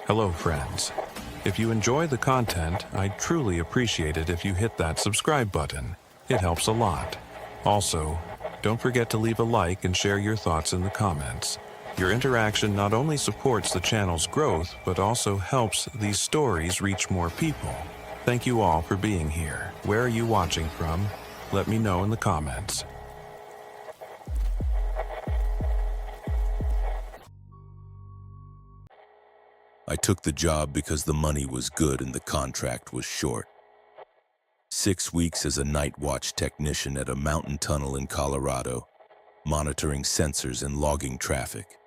Hello, friends. If you enjoy the content, I'd truly appreciate it if you hit that subscribe button. It helps a lot. Also, don't forget to leave a like and share your thoughts in the comments. Your interaction not only supports the channel's growth, but also helps these stories reach more people. Thank you all for being here. Where are you watching from? Let me know in the comments. I took the job because the money was good and the contract was short. 6 weeks as a night watch technician at a mountain tunnel in Colorado, monitoring sensors and logging traffic.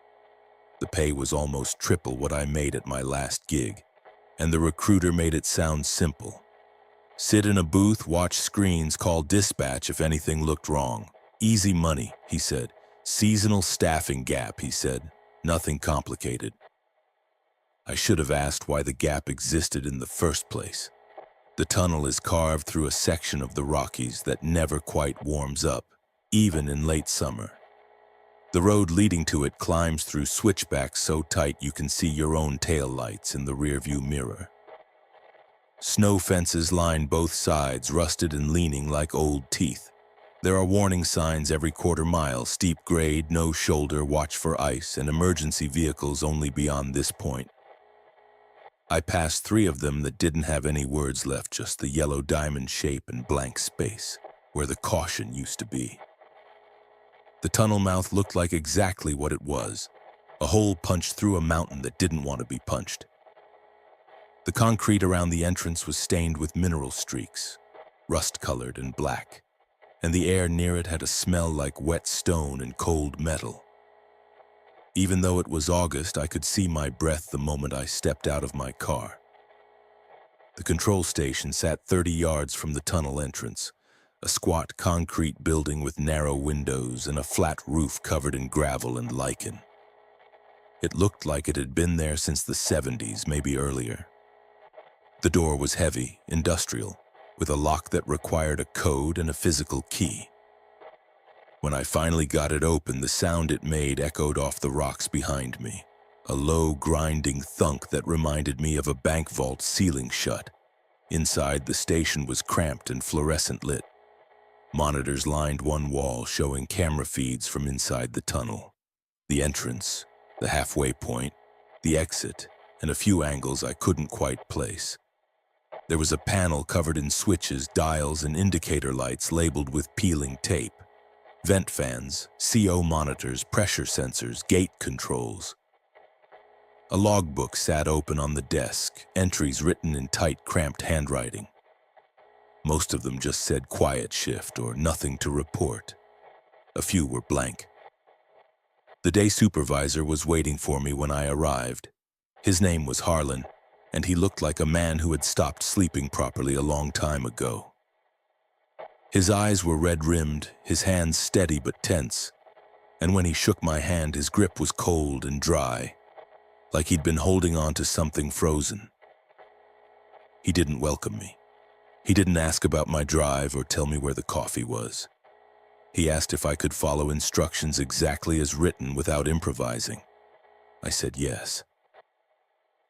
The pay was almost triple what I made at my last gig, and the recruiter made it sound simple. Sit in a booth, watch screens, call dispatch if anything looked wrong. Easy money, he said. Seasonal staffing gap, he said. Nothing complicated. I should have asked why the gap existed in the first place. The tunnel is carved through a section of the Rockies that never quite warms up, even in late summer. The road leading to it climbs through switchbacks so tight you can see your own taillights in the rearview mirror. Snow fences line both sides, rusted and leaning like old teeth. There are warning signs every quarter mile: steep grade, no shoulder, watch for ice, and emergency vehicles only beyond this point. I passed 3 of them that didn't have any words left, just the yellow diamond shape and blank space, where the caution used to be. The tunnel mouth looked like exactly what it was, a hole punched through a mountain that didn't want to be punched. The concrete around the entrance was stained with mineral streaks, rust-colored and black, and the air near it had a smell like wet stone and cold metal. Even though it was August, I could see my breath the moment I stepped out of my car. The control station sat 30 yards from the tunnel entrance, a squat concrete building with narrow windows and a flat roof covered in gravel and lichen. It looked like it had been there since the 70s, maybe earlier. The door was heavy, industrial, with a lock that required a code and a physical key. When I finally got it open, the sound it made echoed off the rocks behind me, a low, grinding thunk that reminded me of a bank vault ceiling shut. Inside, the station was cramped and fluorescent lit. Monitors lined one wall, showing camera feeds from inside the tunnel. The entrance, the halfway point, the exit, and a few angles I couldn't quite place. There was a panel covered in switches, dials, and indicator lights labeled with peeling tape. Vent fans, CO monitors, pressure sensors, gate controls. A logbook sat open on the desk, entries written in tight, cramped handwriting. Most of them just said quiet shift or nothing to report. A few were blank. The day supervisor was waiting for me when I arrived. His name was Harlan, and he looked like a man who had stopped sleeping properly a long time ago. His eyes were red-rimmed, his hands steady but tense, and when he shook my hand, his grip was cold and dry, like he'd been holding on to something frozen. He didn't welcome me. He didn't ask about my drive or tell me where the coffee was. He asked if I could follow instructions exactly as written without improvising. I said yes.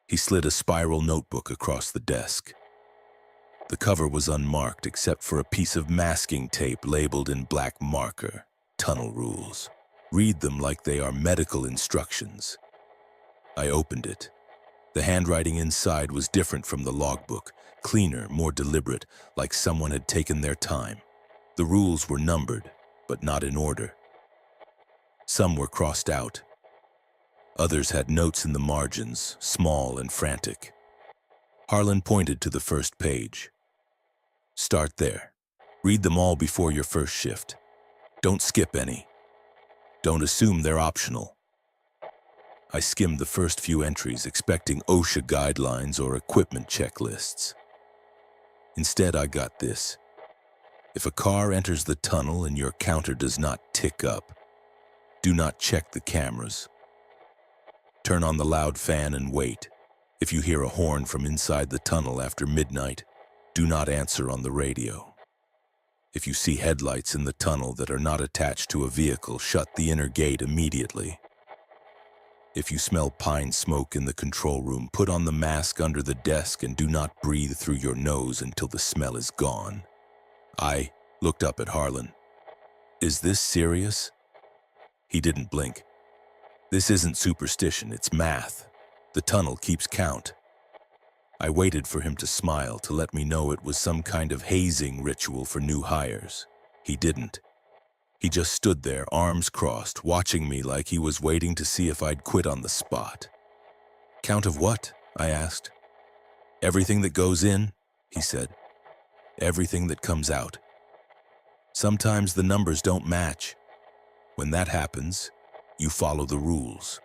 He slid a spiral notebook across the desk. The cover was unmarked except for a piece of masking tape labeled in black marker, "Tunnel Rules." Read them like they are medical instructions. I opened it. The handwriting inside was different from the logbook, cleaner, more deliberate, like someone had taken their time. The rules were numbered, but not in order. Some were crossed out. Others had notes in the margins, small and frantic. Harlan pointed to the first page. Start there. Read them all before your first shift. Don't skip any. Don't assume they're optional. I skimmed the first few entries, expecting OSHA guidelines or equipment checklists. Instead, I got this. If a car enters the tunnel and your counter does not tick up, do not check the cameras. Turn on the loud fan and wait. If you hear a horn from inside the tunnel after midnight, do not answer on the radio. If you see headlights in the tunnel that are not attached to a vehicle, shut the inner gate immediately. If you smell pine smoke in the control room, put on the mask under the desk and do not breathe through your nose until the smell is gone. I looked up at Harlan. Is this serious? He didn't blink. This isn't superstition, it's math. The tunnel keeps count. I waited for him to smile to let me know it was some kind of hazing ritual for new hires. He didn't. He just stood there, arms crossed, watching me like he was waiting to see if I'd quit on the spot. Count of what? I asked. Everything that goes in, he said. Everything that comes out. Sometimes the numbers don't match. When that happens, you follow the rules.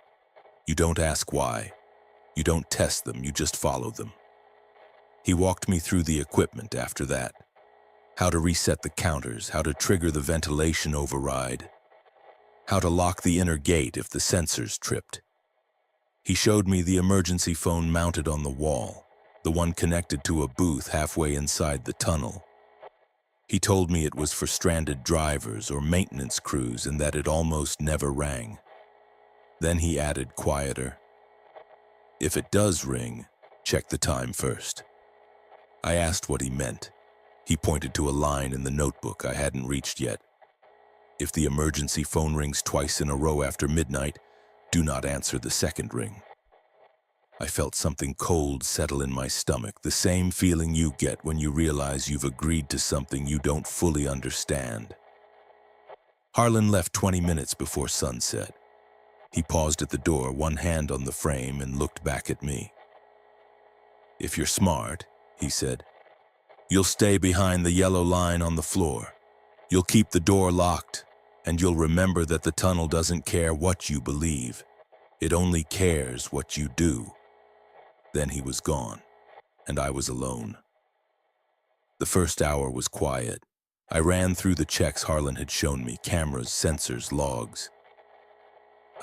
You don't ask why. You don't test them, you just follow them. He walked me through the equipment after that. How to reset the counters, how to trigger the ventilation override, how to lock the inner gate if the sensors tripped. He showed me the emergency phone mounted on the wall, the one connected to a booth halfway inside the tunnel. He told me it was for stranded drivers or maintenance crews and that it almost never rang. Then he added quieter, "If it does ring, check the time first." I asked what he meant. He pointed to a line in the notebook I hadn't reached yet. If the emergency phone rings twice in a row after midnight, do not answer the second ring. I felt something cold settle in my stomach, the same feeling you get when you realize you've agreed to something you don't fully understand. Harlan left 20 minutes before sunset. He paused at the door, one hand on the frame, and looked back at me. "If you're smart," he said, "you'll stay behind the yellow line on the floor. You'll keep the door locked, and you'll remember that the tunnel doesn't care what you believe. It only cares what you do." Then he was gone, and I was alone. The first hour was quiet. I ran through the checks Harlan had shown me, cameras, sensors, logs.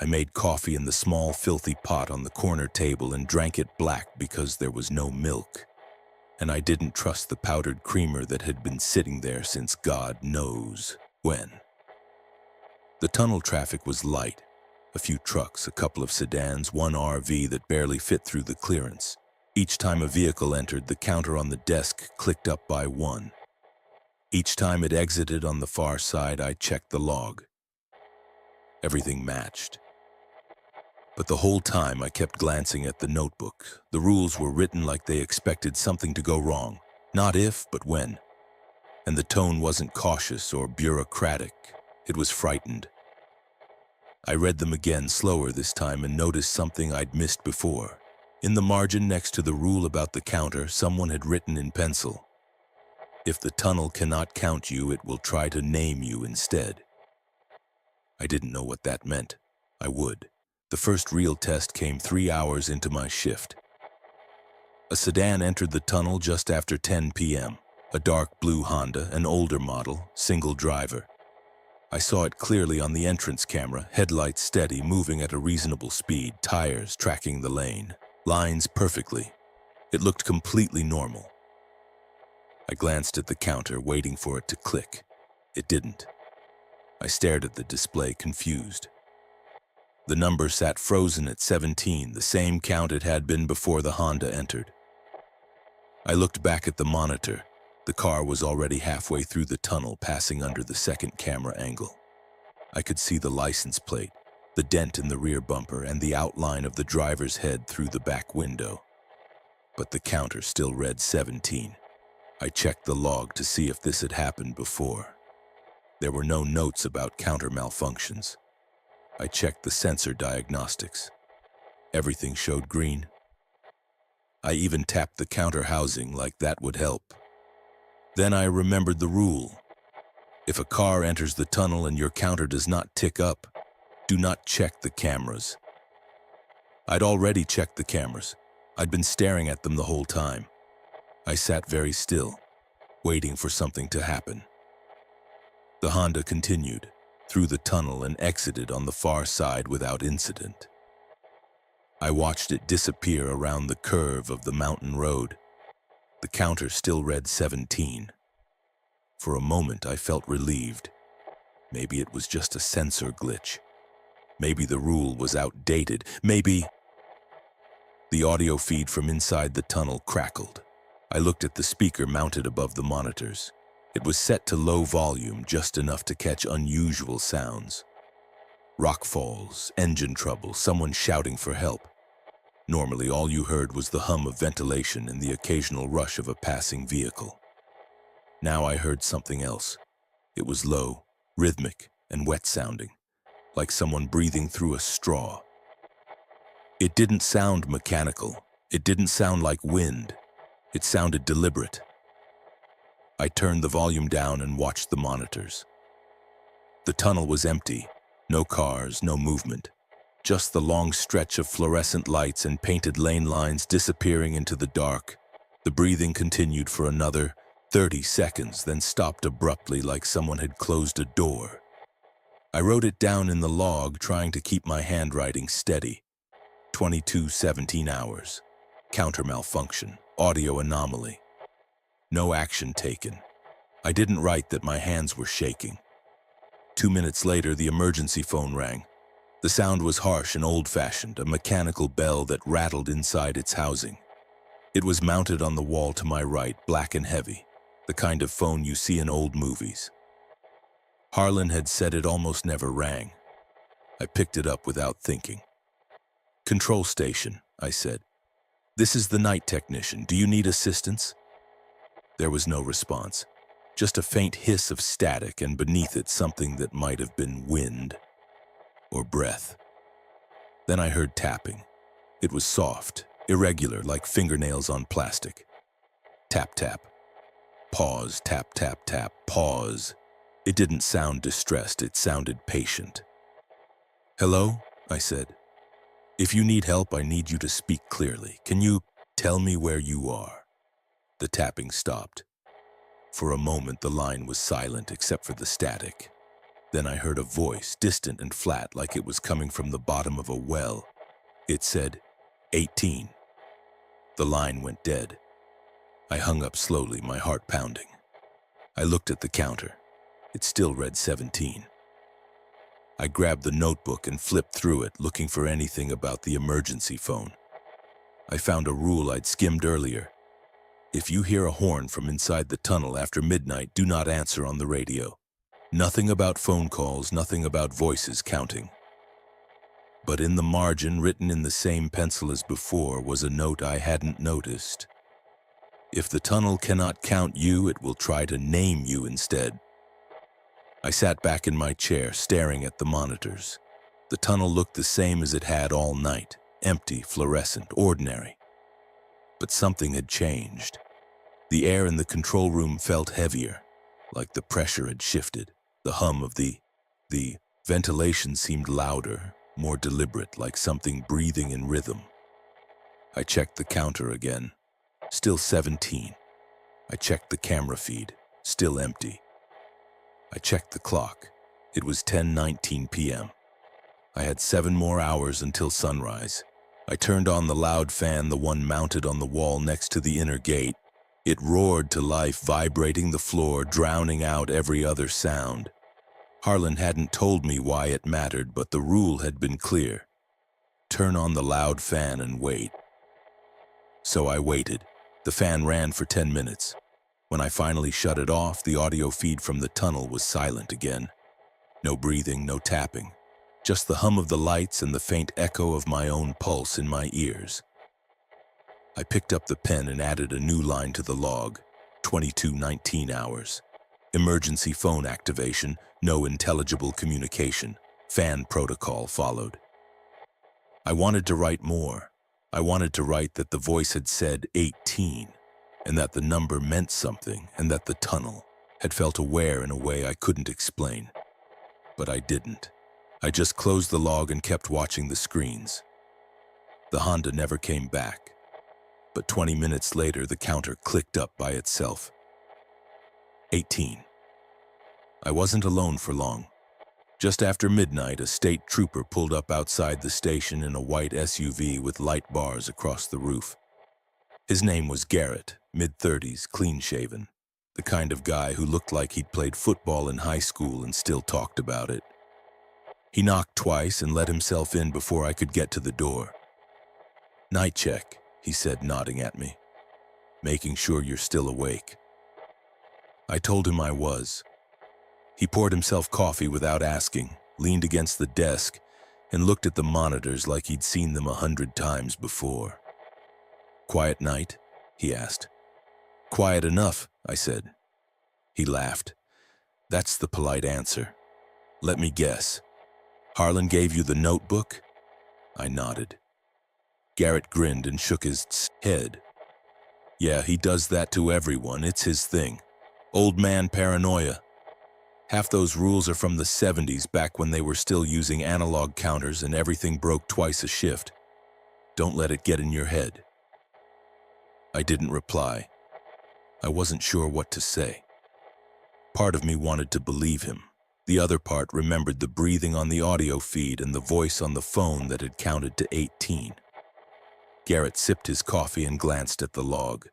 I made coffee in the small, filthy pot on the corner table and drank it black because there was no milk. And I didn't trust the powdered creamer that had been sitting there since God knows when. The tunnel traffic was light. A few trucks, a couple of sedans, one RV that barely fit through the clearance. Each time a vehicle entered, the counter on the desk clicked up by one. Each time it exited on the far side, I checked the log. Everything matched. But the whole time I kept glancing at the notebook. The rules were written like they expected something to go wrong. Not if, but when. And the tone wasn't cautious or bureaucratic. It was frightened. I read them again, slower this time, and noticed something I'd missed before. In the margin next to the rule about the counter, someone had written in pencil, "If the tunnel cannot count you, it will try to name you instead." I didn't know what that meant. I would. The first real test came 3 hours into my shift. A sedan entered the tunnel just after 10 p.m. A dark blue Honda, an older model, single driver. I saw it clearly on the entrance camera, headlights steady, moving at a reasonable speed, tires tracking the lane, lines perfectly. It looked completely normal. I glanced at the counter, waiting for it to click. It didn't. I stared at the display, confused. The number sat frozen at 17, the same count it had been before the Honda entered. I looked back at the monitor. The car was already halfway through the tunnel, passing under the second camera angle. I could see the license plate, the dent in the rear bumper, and the outline of the driver's head through the back window. But the counter still read 17. I checked the log to see if this had happened before. There were no notes about counter malfunctions. I checked the sensor diagnostics. Everything showed green. I even tapped the counter housing like that would help. Then I remembered the rule. If a car enters the tunnel and your counter does not tick up, do not check the cameras. I'd already checked the cameras. I'd been staring at them the whole time. I sat very still, waiting for something to happen. The Honda continued through the tunnel and exited on the far side without incident. I watched it disappear around the curve of the mountain road. The counter still read 17. For a moment I felt relieved. Maybe it was just a sensor glitch. Maybe the rule was outdated. Maybe... The audio feed from inside the tunnel crackled. I looked at the speaker mounted above the monitors. It was set to low volume, just enough to catch unusual sounds. Rock falls, engine trouble, someone shouting for help. Normally, all you heard was the hum of ventilation and the occasional rush of a passing vehicle. Now I heard something else. It was low, rhythmic, and wet-sounding, like someone breathing through a straw. It didn't sound mechanical. It didn't sound like wind. It sounded deliberate. I turned the volume down and watched the monitors. The tunnel was empty. No cars, no movement. Just the long stretch of fluorescent lights and painted lane lines disappearing into the dark. The breathing continued for another 30 seconds, then stopped abruptly like someone had closed a door. I wrote it down in the log, trying to keep my handwriting steady. 22:17 hours. Counter malfunction. Audio anomaly. No action taken. I didn't write that my hands were shaking. 2 minutes later, the emergency phone rang. The sound was harsh and old-fashioned, a mechanical bell that rattled inside its housing. It was mounted on the wall to my right, black and heavy, the kind of phone you see in old movies. Harlan had said it almost never rang. I picked it up without thinking. "Control station," I said. "This is the night technician. Do you need assistance?" There was no response, just a faint hiss of static, and beneath it something that might have been wind or breath. Then I heard tapping. It was soft, irregular, like fingernails on plastic. Tap, tap. Pause, tap, tap, tap, pause. It didn't sound distressed, it sounded patient. "Hello?" I said. "If you need help, I need you to speak clearly. Can you tell me where you are?" The tapping stopped. For a moment, the line was silent except for the static. Then I heard a voice, distant and flat, like it was coming from the bottom of a well. It said, 18. The line went dead. I hung up slowly, my heart pounding. I looked at the counter. It still read 17. I grabbed the notebook and flipped through it, looking for anything about the emergency phone. I found a rule I'd skimmed earlier. If you hear a horn from inside the tunnel after midnight, do not answer on the radio. Nothing about phone calls, nothing about voices counting. But in the margin, written in the same pencil as before, was a note I hadn't noticed. If the tunnel cannot count you, it will try to name you instead. I sat back in my chair, staring at the monitors. The tunnel looked the same as it had all night, empty, fluorescent, ordinary. But something had changed. The air in the control room felt heavier, like the pressure had shifted. The hum of the ventilation seemed louder, more deliberate, like something breathing in rhythm. I checked the counter again. Still 17. I checked the camera feed. Still empty. I checked the clock. It was 10:19 p.m. I had 7 more hours until sunrise. I turned on the loud fan, the one mounted on the wall next to the inner gate. It roared to life, vibrating the floor, drowning out every other sound. Harlan hadn't told me why it mattered, but the rule had been clear. Turn on the loud fan and wait. So I waited. The fan ran for 10 minutes. When I finally shut it off, the audio feed from the tunnel was silent again. No breathing, no tapping. Just the hum of the lights and the faint echo of my own pulse in my ears. I picked up the pen and added a new line to the log. 22:19 hours. Emergency phone activation, no intelligible communication. Fan protocol followed. I wanted to write more. I wanted to write that the voice had said 18, and that the number meant something, and that the tunnel had felt aware in a way I couldn't explain. But I didn't. I just closed the log and kept watching the screens. The Honda never came back, but 20 minutes later the counter clicked up by itself. 18. I wasn't alone for long. Just after midnight, a state trooper pulled up outside the station in a white SUV with light bars across the roof. His name was Garrett, mid-30s, clean-shaven, the kind of guy who looked like he'd played football in high school and still talked about it. He knocked twice and let himself in before I could get to the door. "Night check," he said, nodding at me. "Making sure you're still awake." I told him I was. He poured himself coffee without asking, leaned against the desk, and looked at the monitors like he'd seen them 100 times before. "Quiet night?" he asked. "Quiet enough," I said. He laughed. "That's the polite answer. Let me guess. Harlan gave you the notebook?" I nodded. Garrett grinned and shook his head. "Yeah, he does that to everyone. It's his thing. Old man paranoia. Half those rules are from the 70s, back when they were still using analog counters and everything broke twice a shift. Don't let it get in your head." I didn't reply. I wasn't sure what to say. Part of me wanted to believe him. The other part remembered the breathing on the audio feed and the voice on the phone that had counted to 18. Garrett sipped his coffee and glanced at the log.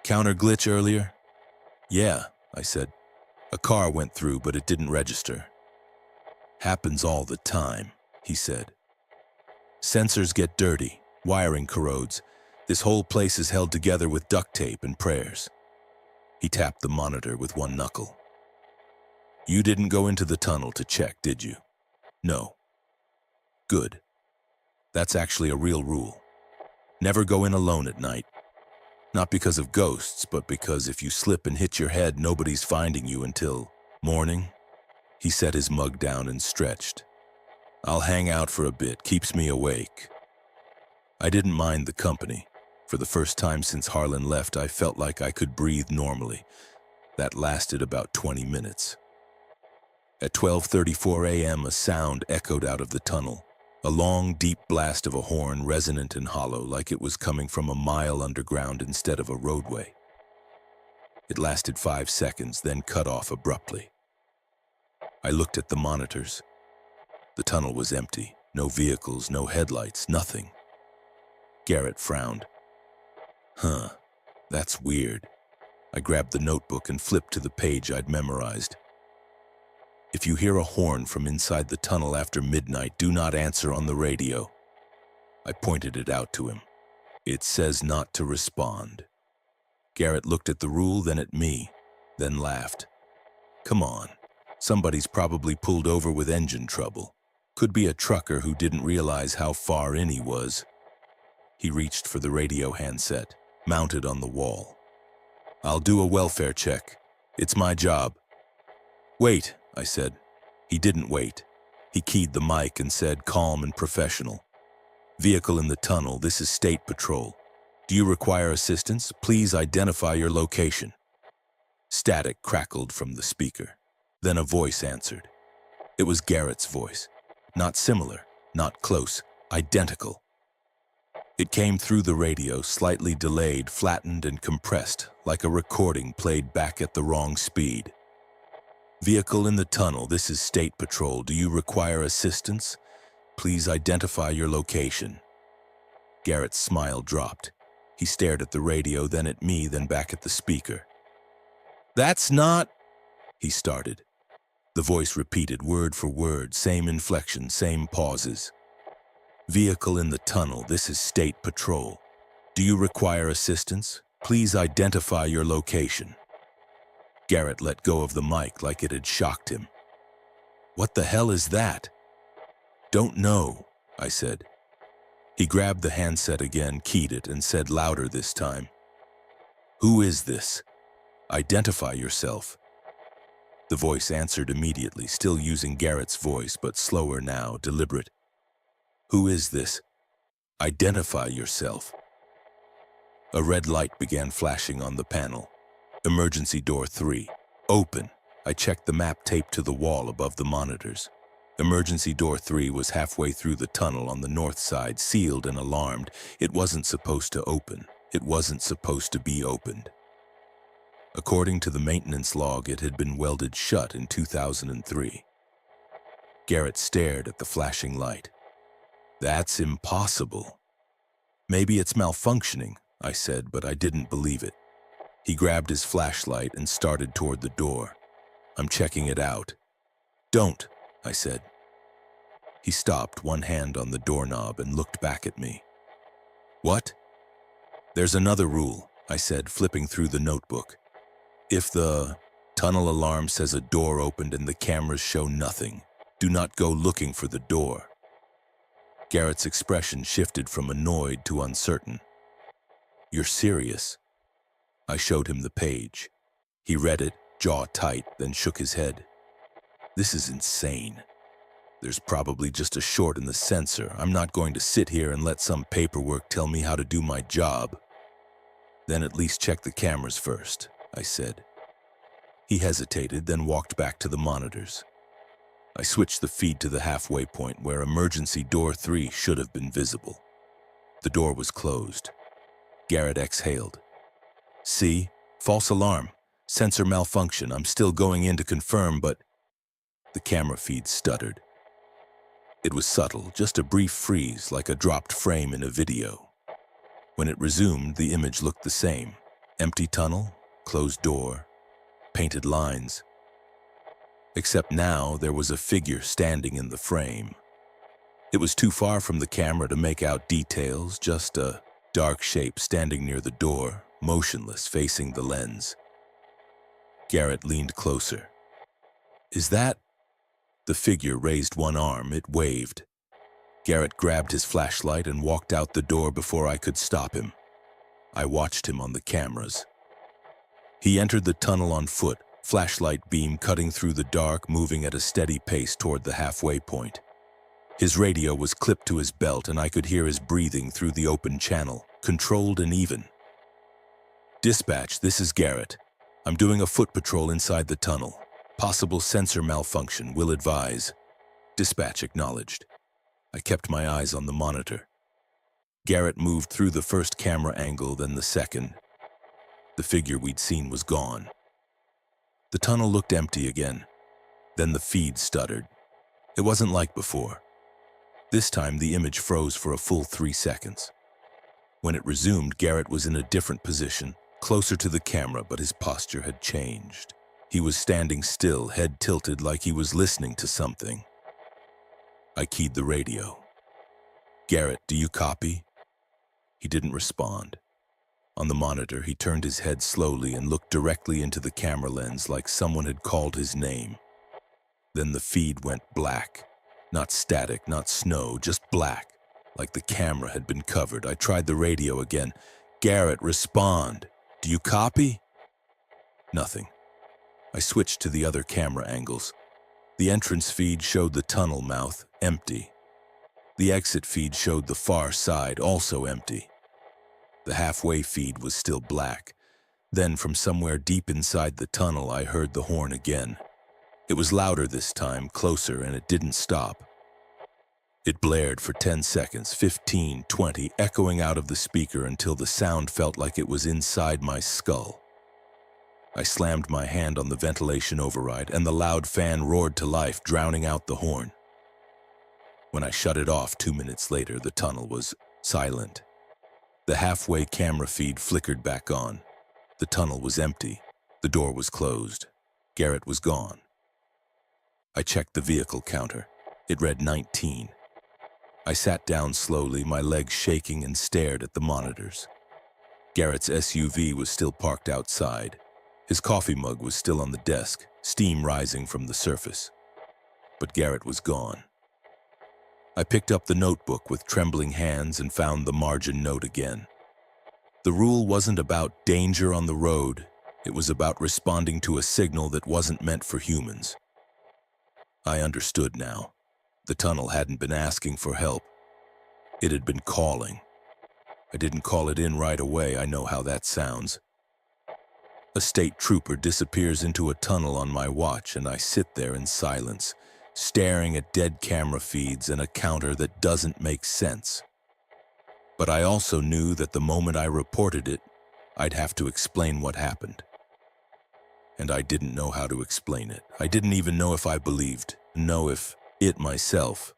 "Counter glitch earlier?" "Yeah," I said. "A car went through, but it didn't register." "Happens all the time," he said. "Sensors get dirty, wiring corrodes. This whole place is held together with duct tape and prayers." He tapped the monitor with one knuckle. "You didn't go into the tunnel to check, did you?" "No." "Good. That's actually a real rule. Never go in alone at night. Not because of ghosts, but because if you slip and hit your head, nobody's finding you until morning." He set his mug down and stretched. "I'll hang out for a bit, keeps me awake." I didn't mind the company. For the first time since Harlan left, I felt like I could breathe normally. That lasted about 20 minutes. At 12:34 a.m., a sound echoed out of the tunnel. A long, deep blast of a horn, resonant and hollow, like it was coming from a mile underground instead of a roadway. It lasted 5 seconds, then cut off abruptly. I looked at the monitors. The tunnel was empty. No vehicles, no headlights, nothing. Garrett frowned. "Huh, that's weird." I grabbed the notebook and flipped to the page I'd memorized. "If you hear a horn from inside the tunnel after midnight, do not answer on the radio." I pointed it out to him. "It says not to respond." Garrett looked at the rule, then at me, then laughed. "Come on, somebody's probably pulled over with engine trouble. Could be a trucker who didn't realize how far in he was." He reached for the radio handset, mounted on the wall. "I'll do a welfare check. It's my job." "Wait," I said. He didn't wait. He keyed the mic and said, calm and professional, "Vehicle in the tunnel, this is State Patrol. Do you require assistance? Please identify your location." Static crackled from the speaker. Then a voice answered. It was Garrett's voice. Not similar, not close, identical. It came through the radio, slightly delayed, flattened, and compressed, like a recording played back at the wrong speed. "Vehicle in the tunnel, this is State Patrol. Do you require assistance? Please identify your location." Garrett's smile dropped. He stared at the radio, then at me, then back at the speaker. "That's not..." he started. The voice repeated word for word, same inflection, same pauses. "Vehicle in the tunnel, this is State Patrol. Do you require assistance? Please identify your location." Garrett let go of the mic like it had shocked him. "What the hell is that?" "Don't know," I said. He grabbed the handset again, keyed it, and said louder this time, "Who is this? Identify yourself." The voice answered immediately, still using Garrett's voice, but slower now, deliberate. "Who is this? Identify yourself." A red light began flashing on the panel. "Emergency door 3. Open." I checked the map taped to the wall above the monitors. Emergency door 3 was halfway through the tunnel on the north side, sealed and alarmed. It wasn't supposed to open. It wasn't supposed to be opened. According to the maintenance log, it had been welded shut in 2003. Garrett stared at the flashing light. "That's impossible." "Maybe it's malfunctioning," I said, but I didn't believe it. He grabbed his flashlight and started toward the door. "I'm checking it out." "Don't," I said. He stopped, one hand on the doorknob, and looked back at me. "What?" "There's another rule," I said, flipping through the notebook. "If the tunnel alarm says a door opened and the cameras show nothing, do not go looking for the door." Garrett's expression shifted from annoyed to uncertain. "You're serious?" I showed him the page. He read it, jaw tight, then shook his head. "This is insane. There's probably just a short in the sensor. I'm not going to sit here and let some paperwork tell me how to do my job." "Then at least check the cameras first," I said. He hesitated, then walked back to the monitors. I switched the feed to the halfway point where emergency door 3 should have been visible. The door was closed. Garrett exhaled. "See? False alarm. Sensor malfunction. I'm still going in to confirm, but..." The camera feed stuttered. It was subtle, just a brief freeze like a dropped frame in a video. When it resumed, the image looked the same. Empty tunnel, closed door, painted lines. Except now there was a figure standing in the frame. It was too far from the camera to make out details, just a dark shape standing near the door, motionless, facing the lens. Garrett leaned closer. "Is that..." The figure raised one arm, it waved. Garrett grabbed his flashlight and walked out the door before I could stop him. I watched him on the cameras. He entered the tunnel on foot, flashlight beam cutting through the dark, moving at a steady pace toward the halfway point. His radio was clipped to his belt and I could hear his breathing through the open channel, controlled and even. "Dispatch, this is Garrett. I'm doing a foot patrol inside the tunnel. Possible sensor malfunction, will advise." Dispatch acknowledged. I kept my eyes on the monitor. Garrett moved through the first camera angle, then the second. The figure we'd seen was gone. The tunnel looked empty again. Then the feed stuttered. It wasn't like before. This time the image froze for a full 3 seconds. When it resumed, Garrett was in a different position, closer to the camera, but his posture had changed. He was standing still, head tilted like he was listening to something. I keyed the radio. "Garrett, do you copy?" He didn't respond. On the monitor, he turned his head slowly and looked directly into the camera lens like someone had called his name. Then the feed went black. Not static, not snow, just black, like the camera had been covered. I tried the radio again. "Garrett, respond. Do you copy?" Nothing. I switched to the other camera angles. The entrance feed showed the tunnel mouth, empty. The exit feed showed the far side, also empty. The halfway feed was still black. Then, from somewhere deep inside the tunnel, I heard the horn again. It was louder this time, closer, and it didn't stop. It blared for 10 seconds, 15, 20, echoing out of the speaker until the sound felt like it was inside my skull. I slammed my hand on the ventilation override, and the loud fan roared to life, drowning out the horn. When I shut it off 2 minutes later, the tunnel was silent. The halfway camera feed flickered back on. The tunnel was empty. The door was closed. Garrett was gone. I checked the vehicle counter. It read 19. I sat down slowly, my legs shaking, and stared at the monitors. Garrett's SUV was still parked outside. His coffee mug was still on the desk, steam rising from the surface. But Garrett was gone. I picked up the notebook with trembling hands and found the margin note again. The rule wasn't about danger on the road. It was about responding to a signal that wasn't meant for humans. I understood now. The tunnel hadn't been asking for help. It had been calling. I didn't call it in right away. I know how that sounds. A state trooper disappears into a tunnel on my watch, and I sit there in silence, staring at dead camera feeds and a counter that doesn't make sense. But I also knew that the moment I reported it, I'd have to explain what happened. And I didn't know how to explain it. I didn't even know if I believed, know if it myself.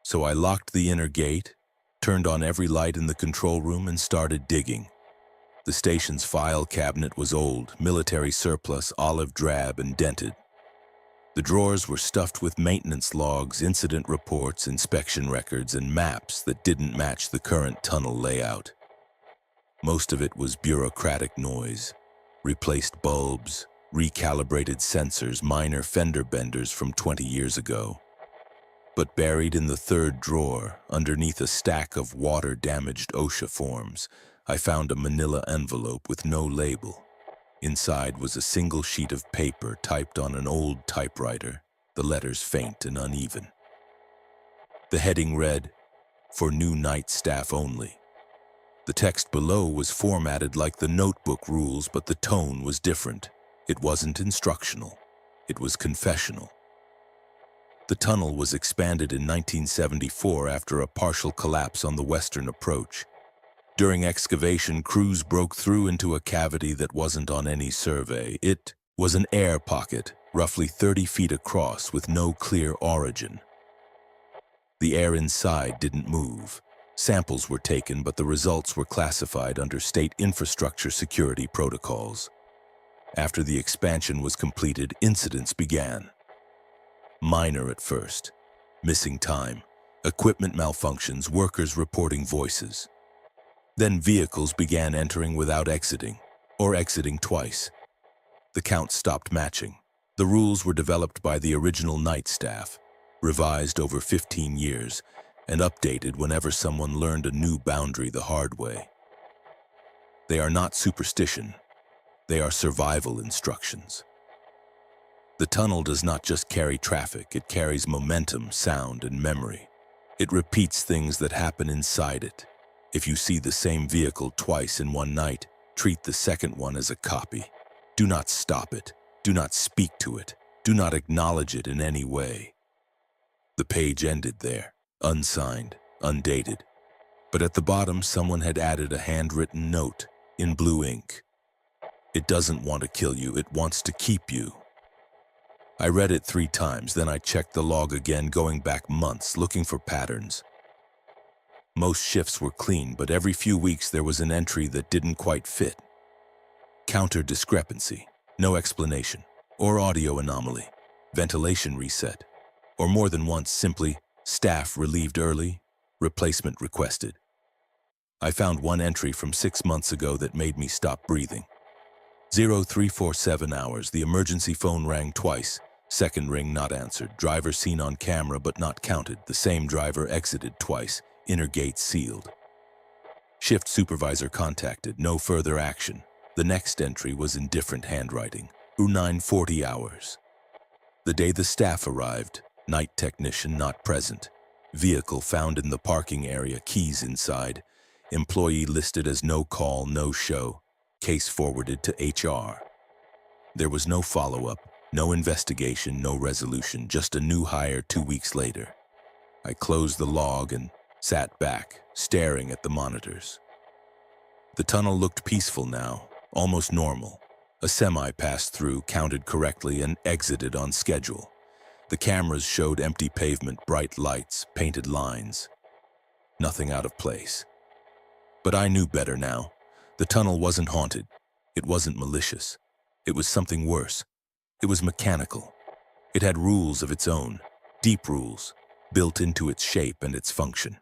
So I locked the inner gate, turned on every light in the control room, and started digging. The station's file cabinet was old, military surplus, olive drab, and dented. The drawers were stuffed with maintenance logs, incident reports, inspection records, and maps that didn't match the current tunnel layout. Most of it was bureaucratic noise, replaced bulbs, recalibrated sensors, minor fender benders from 20 years ago. But buried in the third drawer, underneath a stack of water-damaged OSHA forms, I found a manila envelope with no label. Inside was a single sheet of paper typed on an old typewriter, the letters faint and uneven. The heading read, "For new night staff only." The text below was formatted like the notebook rules, but the tone was different. It wasn't instructional. It was confessional. The tunnel was expanded in 1974 after a partial collapse on the western approach. During excavation, crews broke through into a cavity that wasn't on any survey. It was an air pocket, roughly 30 feet across, with no clear origin. The air inside didn't move. Samples were taken, but the results were classified under state infrastructure security protocols. After the expansion was completed, incidents began. Minor at first. Missing time, equipment malfunctions, workers reporting voices. Then vehicles began entering without exiting, or exiting twice. The count stopped matching. The rules were developed by the original night staff, revised over 15 years, and updated whenever someone learned a new boundary the hard way. They are not superstition. They are survival instructions. The tunnel does not just carry traffic, it carries momentum, sound, and memory. It repeats things that happen inside it. If you see the same vehicle twice in one night, treat the second one as a copy. Do not stop it. Do not speak to it. Do not acknowledge it in any way. The page ended there, unsigned, undated. But at the bottom, someone had added a handwritten note in blue ink. It doesn't want to kill you, it wants to keep you. I read it 3 times, then I checked the log again, going back months, looking for patterns. Most shifts were clean, but every few weeks there was an entry that didn't quite fit. Counter discrepancy, no explanation, or audio anomaly, ventilation reset, or more than once simply staff relieved early, replacement requested. I found one entry from 6 months ago that made me stop breathing. 0347 hours, the emergency phone rang twice. Second ring not answered. Driver seen on camera but not counted. The same driver exited twice. Inner gate sealed. Shift supervisor contacted. No further action. The next entry was in different handwriting. 0940 hours. The day the staff arrived, night technician not present. Vehicle found in the parking area, keys inside. Employee listed as no call, no show. Case forwarded to HR. There was no follow-up, no investigation, no resolution, just a new hire 2 weeks later. I closed the log and sat back, staring at the monitors. The tunnel looked peaceful now, almost normal. A semi passed through, counted correctly, and exited on schedule. The cameras showed empty pavement, bright lights, painted lines. Nothing out of place. But I knew better now. The tunnel wasn't haunted. It wasn't malicious. It was something worse. It was mechanical. It had rules of its own, deep rules, built into its shape and its function.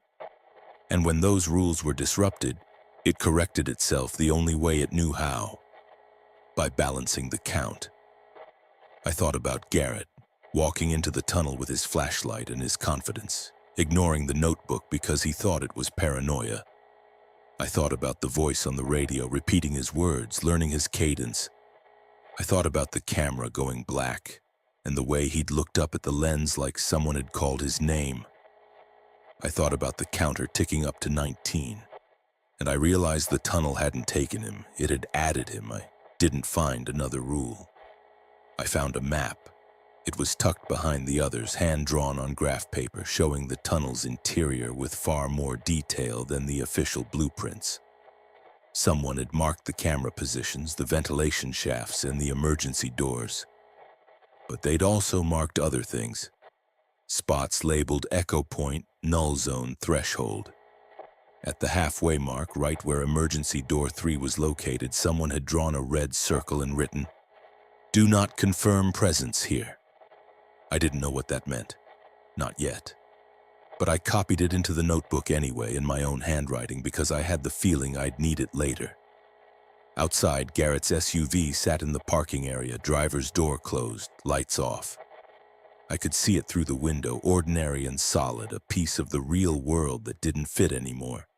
And when those rules were disrupted, it corrected itself the only way it knew how, by balancing the count. I thought about Garrett, walking into the tunnel with his flashlight and his confidence, ignoring the notebook because he thought it was paranoia. I thought about the voice on the radio, repeating his words, learning his cadence. I thought about the camera going black, and the way he'd looked up at the lens like someone had called his name. I thought about the counter ticking up to 19, and I realized the tunnel hadn't taken him, it had added him. I didn't find another rule. I found a map. It was tucked behind the others, hand-drawn on graph paper, showing the tunnel's interior with far more detail than the official blueprints. Someone had marked the camera positions, the ventilation shafts, and the emergency doors. But they'd also marked other things. Spots labeled Echo Point, Null Zone, Threshold. At the halfway mark, right where emergency door 3 was located, someone had drawn a red circle and written, "Do not confirm presence here." I didn't know what that meant. Not yet. But I copied it into the notebook anyway in my own handwriting because I had the feeling I'd need it later. Outside, Garrett's SUV sat in the parking area, driver's door closed, lights off. I could see it through the window, ordinary and solid, a piece of the real world that didn't fit anymore.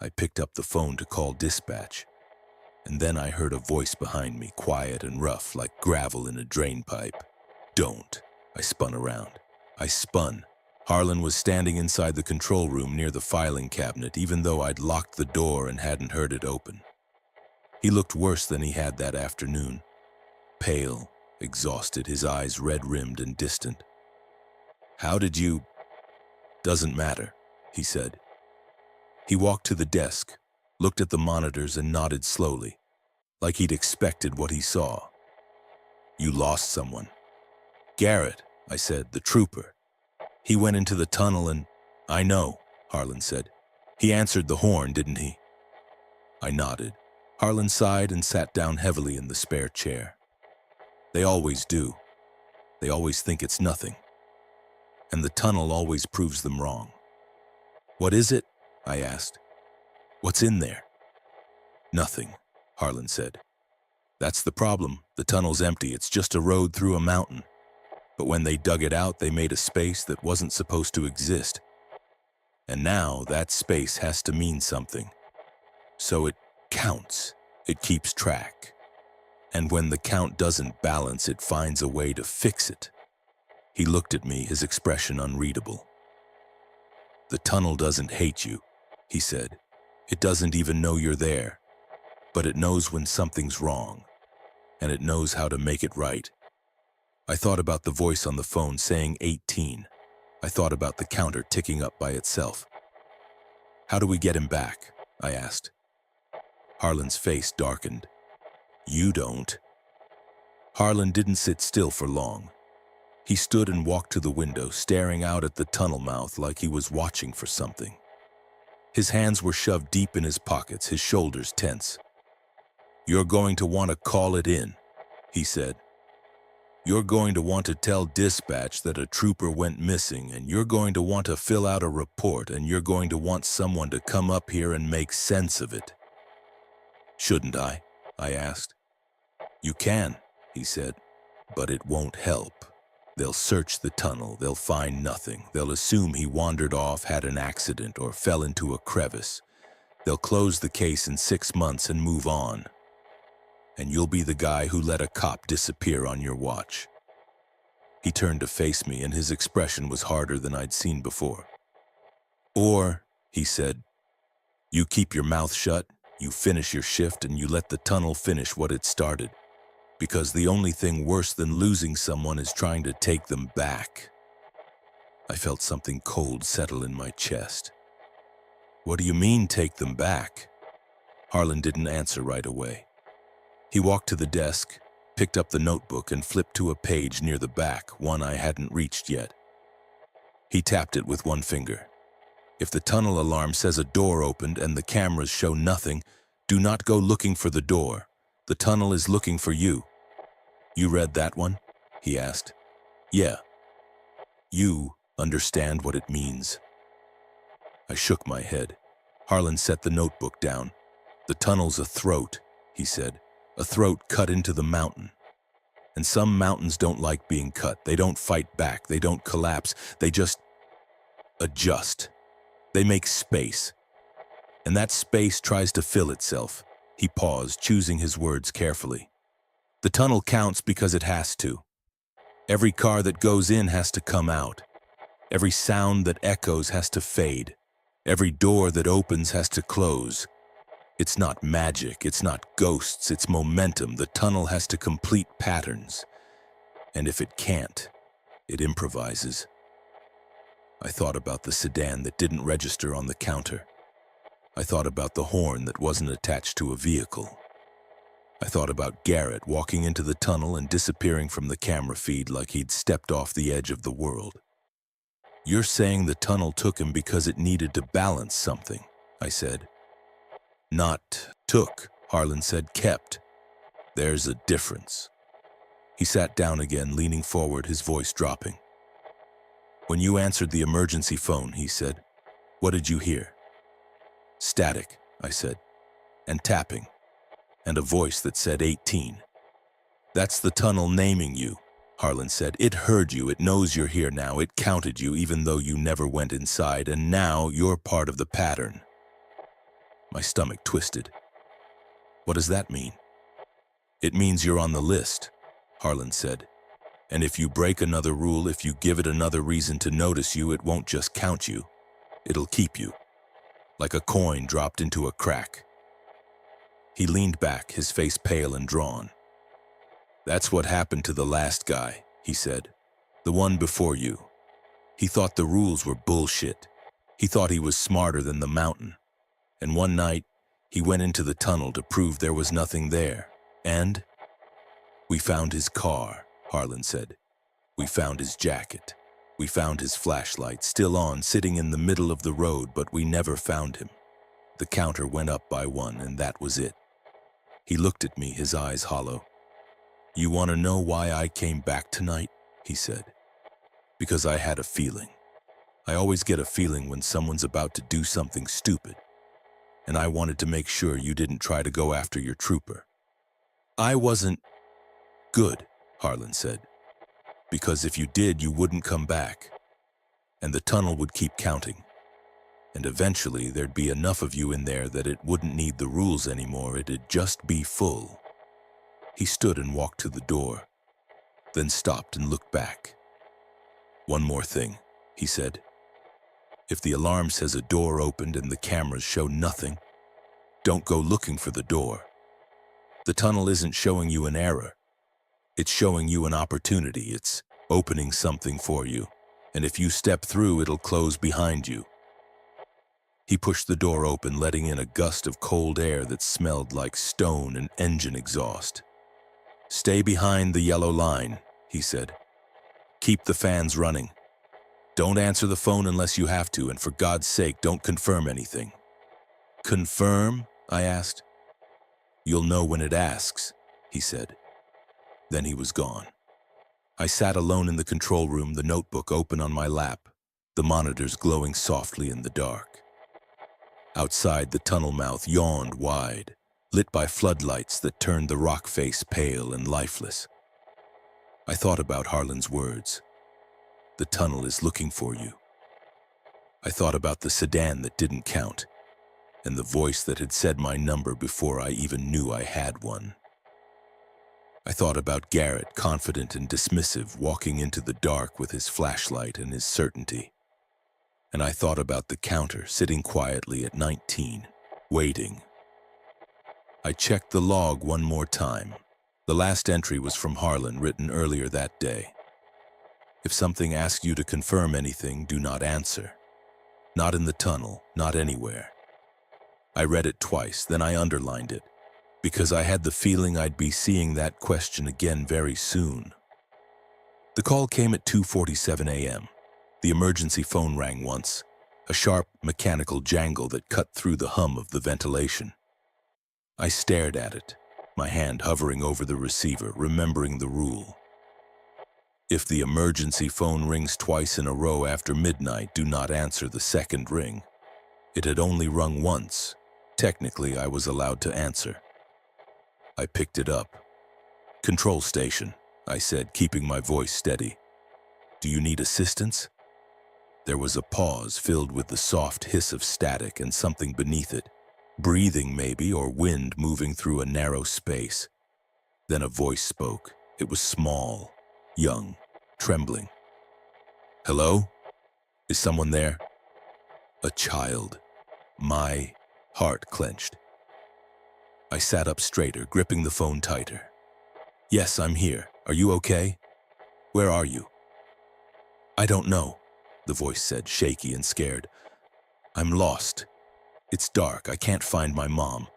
I picked up the phone to call dispatch, and then I heard a voice behind me, quiet and rough, like gravel in a drain pipe. Don't. I spun around. I spun. Harlan was standing inside the control room near the filing cabinet, even though I'd locked the door and hadn't heard it open. He looked worse than he had that afternoon. Pale, exhausted, his eyes red-rimmed and distant. "How did you—" "Doesn't matter," he said. He walked to the desk, looked at the monitors and nodded slowly, like he'd expected what he saw. "You lost someone." "Garrett," I said, "the trooper. He went into the tunnel and—" "I know," Harlan said. "He answered the horn, didn't he?" I nodded. Harlan sighed and sat down heavily in the spare chair. "They always do. They always think it's nothing. And the tunnel always proves them wrong." "What is it?" I asked. "What's in there?" "Nothing," Harlan said. "That's the problem. The tunnel's empty. It's just a road through a mountain. But when they dug it out, they made a space that wasn't supposed to exist. And now that space has to mean something. So it counts. It keeps track. And when the count doesn't balance, it finds a way to fix it." He looked at me, his expression unreadable. "The tunnel doesn't hate you," he said. "It doesn't even know you're there. But it knows when something's wrong. And it knows how to make it right." I thought about the voice on the phone saying 18. I thought about the counter ticking up by itself. "How do we get him back?" I asked. Harlan's face darkened. "You don't." Harlan didn't sit still for long. He stood and walked to the window, staring out at the tunnel mouth like he was watching for something. His hands were shoved deep in his pockets, his shoulders tense. "You're going to want to call it in," he said. "You're going to want to tell dispatch that a trooper went missing, and you're going to want to fill out a report, and you're going to want someone to come up here and make sense of it." "Shouldn't I?" I asked. "You can," he said, "but it won't help. They'll search the tunnel, they'll find nothing. They'll assume he wandered off, had an accident, or fell into a crevice. They'll close the case in 6 months and move on. And you'll be the guy who let a cop disappear on your watch." He turned to face me, and his expression was harder than I'd seen before. "Or," he said, "you keep your mouth shut, you finish your shift, and you let the tunnel finish what it started. Because the only thing worse than losing someone is trying to take them back." I felt something cold settle in my chest. "What do you mean, take them back?" Harlan didn't answer right away. He walked to the desk, picked up the notebook, and flipped to a page near the back, one I hadn't reached yet. He tapped it with one finger. "If the tunnel alarm says a door opened and the cameras show nothing, do not go looking for the door. The tunnel is looking for you." "You read that one?" he asked. "Yeah." "You understand what it means?" I shook my head. Harlan set the notebook down. "The tunnel's a throat," he said. "A throat cut into the mountain. And some mountains don't like being cut. They don't fight back. They don't collapse. They just adjust. They make space. And that space tries to fill itself." He paused, choosing his words carefully. "The tunnel counts because it has to. Every car that goes in has to come out. Every sound that echoes has to fade. Every door that opens has to close. It's not magic, it's not ghosts, it's momentum. The tunnel has to complete patterns. And if it can't, it improvises." I thought about the sedan that didn't register on the counter. I thought about the horn that wasn't attached to a vehicle. I thought about Garrett walking into the tunnel and disappearing from the camera feed like he'd stepped off the edge of the world. "You're saying the tunnel took him because it needed to balance something," I said. "Not took," Harlan said, "kept. There's a difference." He sat down again, leaning forward, his voice dropping. "When you answered the emergency phone," he said, "what did you hear?" "Static," I said, "and tapping, and a voice that said 18. "That's the tunnel naming you," Harlan said. "It heard you, it knows you're here now, it counted you even though you never went inside, and now you're part of the pattern." My stomach twisted. "What does that mean?" "It means you're on the list," Harlan said. "And if you break another rule, if you give it another reason to notice you, it won't just count you, it'll keep you. Like a coin dropped into a crack." He leaned back, his face pale and drawn. "That's what happened to the last guy," he said. "The one before you. He thought the rules were bullshit. He thought he was smarter than the mountain. And one night, he went into the tunnel to prove there was nothing there. And we found his car," Harlan said. "We found his jacket. We found his flashlight, still on, sitting in the middle of the road, but we never found him. The counter went up by 1, and that was it." He looked at me, his eyes hollow. "You want to know why I came back tonight?" he said. "Because I had a feeling. I always get a feeling when someone's about to do something stupid. And I wanted to make sure you didn't try to go after your trooper." "I wasn't..." "Good," Harlan said. "Because if you did, you wouldn't come back. And the tunnel would keep counting. And eventually there'd be enough of you in there that it wouldn't need the rules anymore, it'd just be full." He stood and walked to the door, then stopped and looked back. "One more thing," he said. "If the alarm says a door opened and the cameras show nothing, don't go looking for the door. The tunnel isn't showing you an error. It's showing you an opportunity. It's opening something for you. And if you step through, it'll close behind you." He pushed the door open, letting in a gust of cold air that smelled like stone and engine exhaust. "Stay behind the yellow line," he said. "Keep the fans running. Don't answer the phone unless you have to, and for God's sake, don't confirm anything." "Confirm?" I asked. "You'll know when it asks," he said. Then he was gone. I sat alone in the control room, the notebook open on my lap, the monitors glowing softly in the dark. Outside, the tunnel mouth yawned wide, lit by floodlights that turned the rock face pale and lifeless. I thought about Harlan's words. "The tunnel is looking for you." I thought about the sedan that didn't count, and the voice that had said my number before I even knew I had one. I thought about Garrett, confident and dismissive, walking into the dark with his flashlight and his certainty. And I thought about the counter, sitting quietly at 19, waiting. I checked the log one more time. The last entry was from Harlan, written earlier that day. "If something asks you to confirm anything, do not answer. Not in the tunnel, not anywhere." I read it twice, then I underlined it, because I had the feeling I'd be seeing that question again very soon. The call came at 2:47 a.m. The emergency phone rang once, a sharp, mechanical jangle that cut through the hum of the ventilation. I stared at it, my hand hovering over the receiver, remembering the rule. If the emergency phone rings twice in a row after midnight, do not answer the second ring. It had only rung once. Technically, I was allowed to answer. I picked it up. "Control station," I said, keeping my voice steady. "Do you need assistance?" There was a pause filled with the soft hiss of static and something beneath it, breathing maybe, or wind moving through a narrow space. Then a voice spoke. It was small, young, trembling. "Hello? Is someone there?" A child. My heart clenched. I sat up straighter, gripping the phone tighter. "Yes, I'm here. Are you okay? Where are you?" "I don't know," the voice said, shaky and scared. "I'm lost. It's dark. I can't find my mom."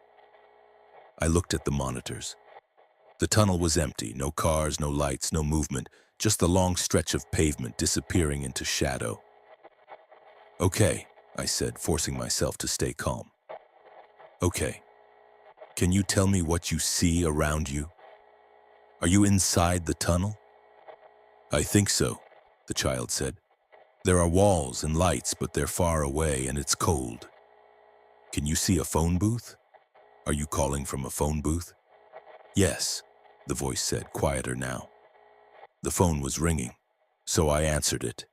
I looked at the monitors. The tunnel was empty, no cars, no lights, no movement, just the long stretch of pavement disappearing into shadow. "Okay," I said, forcing myself to stay calm. "Okay. Can you tell me what you see around you?" Are you inside the tunnel? I think so, the child said. There are walls and lights, but they're far away and it's cold. Can you see a phone booth? Are you calling from a phone booth? Yes, the voice said, quieter now. The phone was ringing, so I answered it.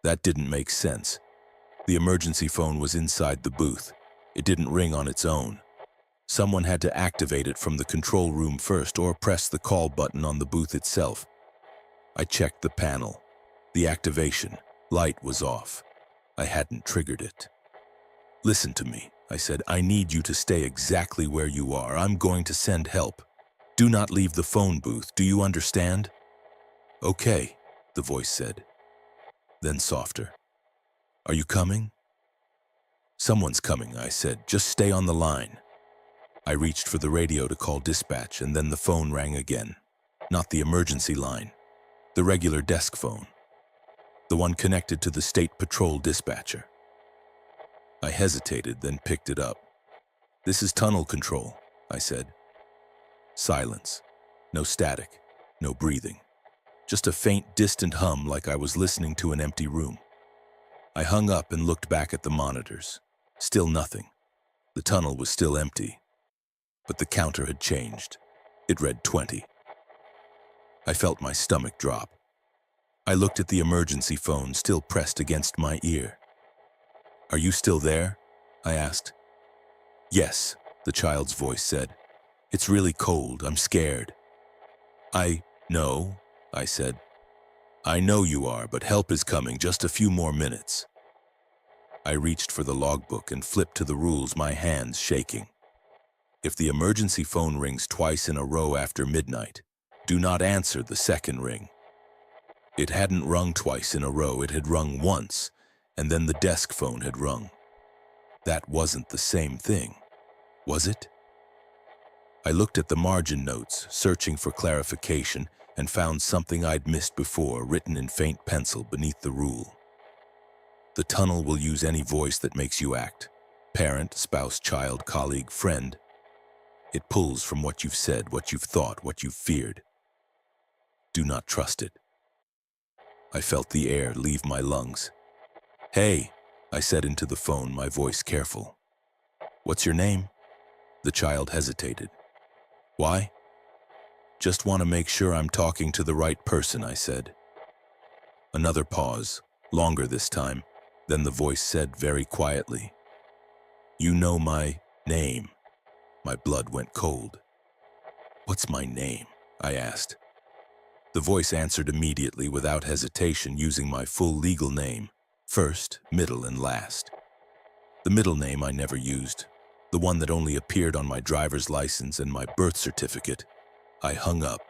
That didn't make sense. The emergency phone was inside the booth. It didn't ring on its own. Someone had to activate it from the control room first or press the call button on the booth itself. I checked the panel. The activation light was off. I hadn't triggered it. Listen to me, I said. I need you to stay exactly where you are. I'm going to send help. Do not leave the phone booth. Do you understand? Okay, the voice said. Then softer. Are you coming? Someone's coming, I said. Just stay on the line. I reached for the radio to call dispatch, and then the phone rang again. Not the emergency line. The regular desk phone. The one connected to the state patrol dispatcher. I hesitated, then picked it up. This is tunnel control, I said. Silence. No static. No breathing. Just a faint, distant hum like I was listening to an empty room. I hung up and looked back at the monitors. Still nothing. The tunnel was still empty. But the counter had changed. It read 20. I felt my stomach drop. I looked at the emergency phone still pressed against my ear. Are you still there? I asked. Yes, the child's voice said. It's really cold. I'm scared. I know, I said. I know you are, but help is coming. Just a few more minutes. I reached for the logbook and flipped to the rules, my hands shaking. If the emergency phone rings twice in a row after midnight, do not answer the second ring. It hadn't rung twice in a row. It had rung once, and then the desk phone had rung. That wasn't the same thing, was it? I looked at the margin notes, searching for clarification, and found something I'd missed before, written in faint pencil beneath the rule. The tunnel will use any voice that makes you act. Parent, spouse, child, colleague, friend. It pulls from what you've said, what you've thought, what you've feared. Do not trust it. I felt the air leave my lungs. Hey, I said into the phone, my voice careful. What's your name? The child hesitated. Why? Just want to make sure I'm talking to the right person, I said. Another pause, longer this time. Then the voice said very quietly, You know my name. My blood went cold. What's my name? I asked. The voice answered immediately without hesitation, using my full legal name, first, middle, and last. The middle name I never used, the one that only appeared on my driver's license and my birth certificate. I hung up.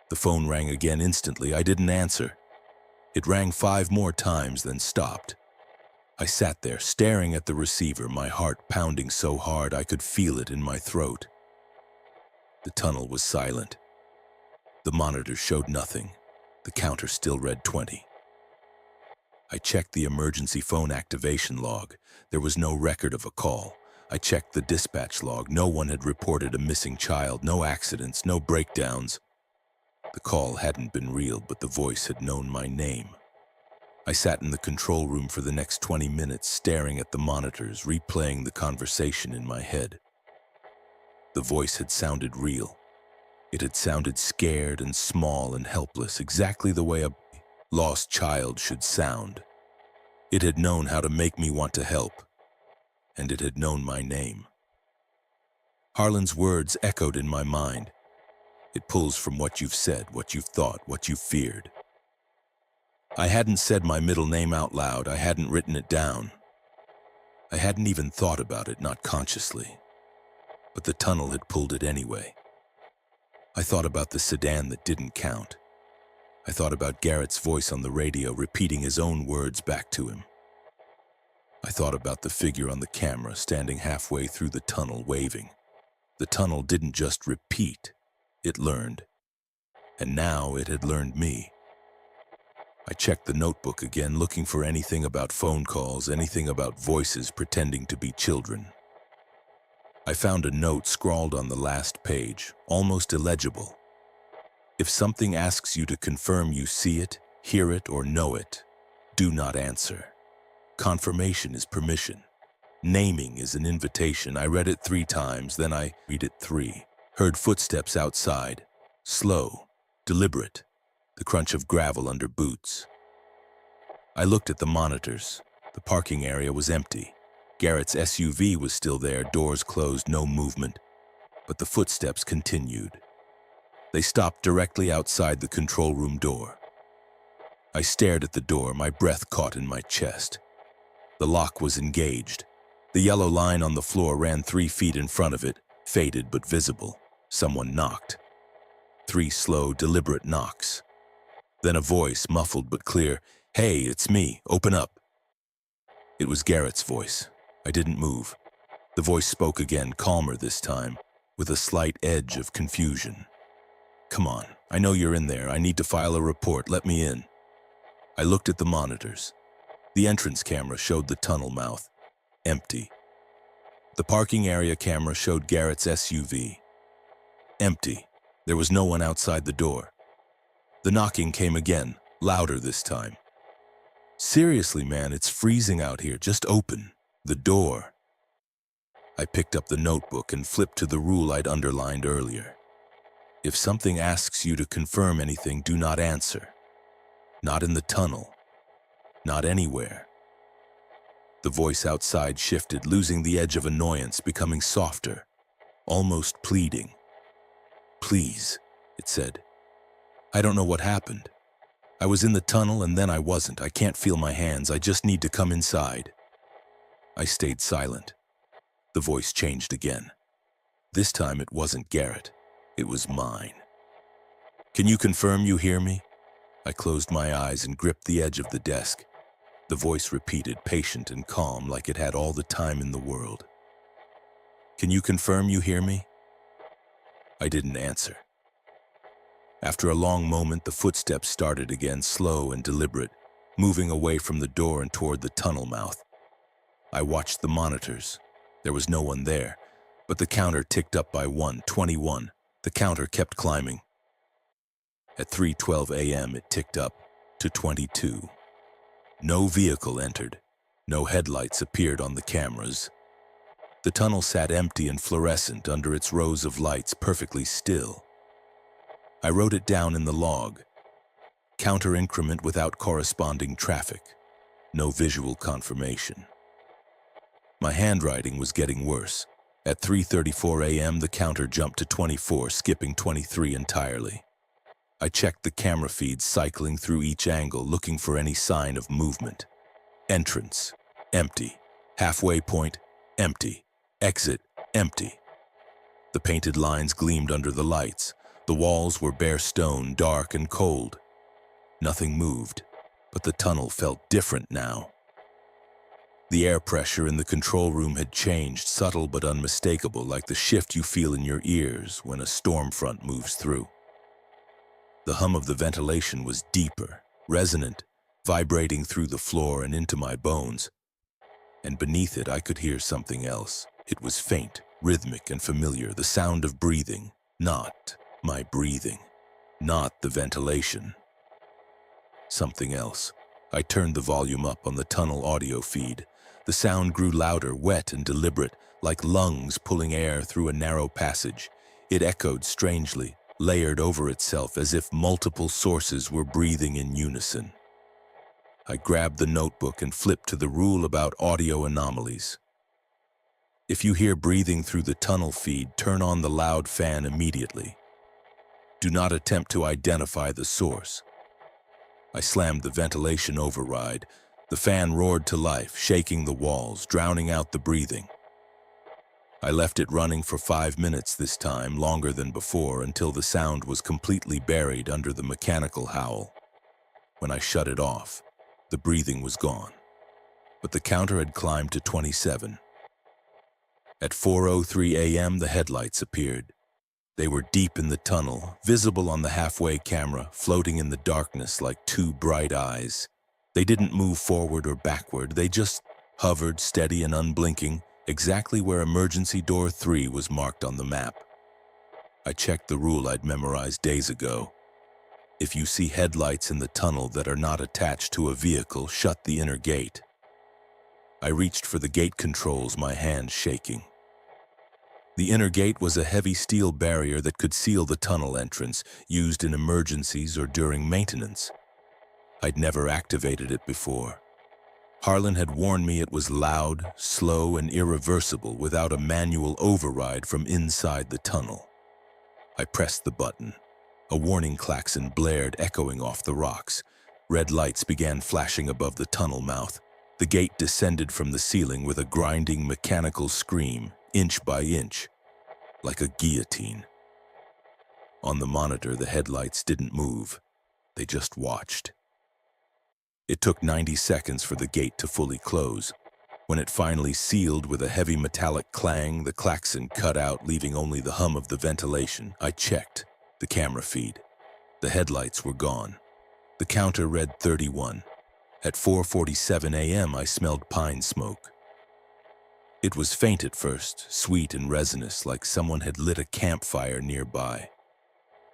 The phone rang again instantly. I didn't answer. It rang 5 more times, then stopped. I sat there, staring at the receiver, my heart pounding so hard I could feel it in my throat. The tunnel was silent. The monitor showed nothing. The counter still read 20. I checked the emergency phone activation log. There was no record of a call. I checked the dispatch log. No one had reported a missing child, no accidents, no breakdowns. The call hadn't been real, but the voice had known my name. I sat in the control room for the next 20 minutes, staring at the monitors, replaying the conversation in my head. The voice had sounded real. It had sounded scared and small and helpless, exactly the way a lost child should sound. It had known how to make me want to help, and it had known my name. Harlan's words echoed in my mind. It pulls from what you've said, what you've thought, what you've feared. I hadn't said my middle name out loud. I hadn't written it down. I hadn't even thought about it, not consciously. But the tunnel had pulled it anyway. I thought about the sedan that didn't count. I thought about Garrett's voice on the radio repeating his own words back to him. I thought about the figure on the camera standing halfway through the tunnel waving. The tunnel didn't just repeat, it learned. And now it had learned me. I checked the notebook again, looking for anything about phone calls, anything about voices pretending to be children. I found a note scrawled on the last page, almost illegible. If something asks you to confirm you see it, hear it, or know it, do not answer. Confirmation is permission. Naming is an invitation. I read it 3 times, then I read it 3. Heard footsteps outside. Slow, deliberate, the crunch of gravel under boots. I looked at the monitors. The parking area was empty. Garrett's SUV was still there, doors closed, no movement. But the footsteps continued. They stopped directly outside the control room door. I stared at the door, my breath caught in my chest. The lock was engaged. The yellow line on the floor ran 3 feet in front of it, faded but visible. Someone knocked. 3 slow, deliberate knocks. Then a voice, muffled but clear, "Hey, it's me, open up." It was Garrett's voice. I didn't move. The voice spoke again, calmer this time, with a slight edge of confusion. "Come on, I know you're in there. I need to file a report. Let me in." I looked at the monitors. The entrance camera showed the tunnel mouth, empty. The parking area camera showed Garrett's SUV, empty. There was no one outside the door. The knocking came again, louder this time. "Seriously, man, it's freezing out here. Just open the door." I picked up the notebook and flipped to the rule I'd underlined earlier. If something asks you to confirm anything, do not answer. Not in the tunnel. Not anywhere. The voice outside shifted, losing the edge of annoyance, becoming softer, almost pleading. "Please," it said. "I don't know what happened. I was in the tunnel and then I wasn't. I can't feel my hands. I just need to come inside." I stayed silent. The voice changed again. This time it wasn't Garrett. It was mine. "Can you confirm you hear me?" I closed my eyes and gripped the edge of the desk. The voice repeated, patient and calm, like it had all the time in the world. "Can you confirm you hear me?" I didn't answer. After a long moment, the footsteps started again, slow and deliberate, moving away from the door and toward the tunnel mouth. I watched the monitors. There was no one there, but the counter ticked up by 1:21. The counter kept climbing. At 3:12 a.m., it ticked up to 22. No vehicle entered. No headlights appeared on the cameras. The tunnel sat empty and fluorescent under its rows of lights, perfectly still. I wrote it down in the log. Counter increment without corresponding traffic. No visual confirmation. My handwriting was getting worse. At 3:34 a.m., the counter jumped to 24, skipping 23 entirely. I checked the camera feeds, cycling through each angle, looking for any sign of movement. Entrance, empty. Halfway point, empty. Exit, empty. The painted lines gleamed under the lights. The walls were bare stone, dark and cold. Nothing moved, but the tunnel felt different now. The air pressure in the control room had changed, subtle but unmistakable, like the shift you feel in your ears when a storm front moves through. The hum of the ventilation was deeper, resonant, vibrating through the floor and into my bones. And beneath it, I could hear something else. It was faint, rhythmic and familiar, the sound of breathing. Not my breathing. Not the ventilation. Something else. I turned the volume up on the tunnel audio feed. The sound grew louder, wet and deliberate, like lungs pulling air through a narrow passage. It echoed strangely, layered over itself as if multiple sources were breathing in unison. I grabbed the notebook and flipped to the rule about audio anomalies. If you hear breathing through the tunnel feed, turn on the loud fan immediately. Do not attempt to identify the source. I slammed the ventilation override. The fan roared to life, shaking the walls, drowning out the breathing. I left it running for 5 minutes this time, longer than before, until the sound was completely buried under the mechanical howl. When I shut it off, the breathing was gone, but the counter had climbed to 27. At 4:03 a.m., the headlights appeared. They were deep in the tunnel, visible on the halfway camera, floating in the darkness like 2 bright eyes. They didn't move forward or backward. They just hovered, steady and unblinking, exactly where emergency door 3 was marked on the map. I checked the rule I'd memorized days ago. If you see headlights in the tunnel that are not attached to a vehicle, shut the inner gate. I reached for the gate controls, my hand shaking. The inner gate was a heavy steel barrier that could seal the tunnel entrance, used in emergencies or during maintenance. I'd never activated it before. Harlan had warned me it was loud, slow, and irreversible without a manual override from inside the tunnel. I pressed the button. A warning klaxon blared, echoing off the rocks. Red lights began flashing above the tunnel mouth. The gate descended from the ceiling with a grinding mechanical scream, inch by inch, like a guillotine. On the monitor, the headlights didn't move. They just watched. It took 90 seconds for the gate to fully close. When it finally sealed with a heavy metallic clang, the klaxon cut out, leaving only the hum of the ventilation. I checked the camera feed. The headlights were gone. The counter read 31. At 4:47 a.m., I smelled pine smoke. It was faint at first, sweet and resinous, like someone had lit a campfire nearby.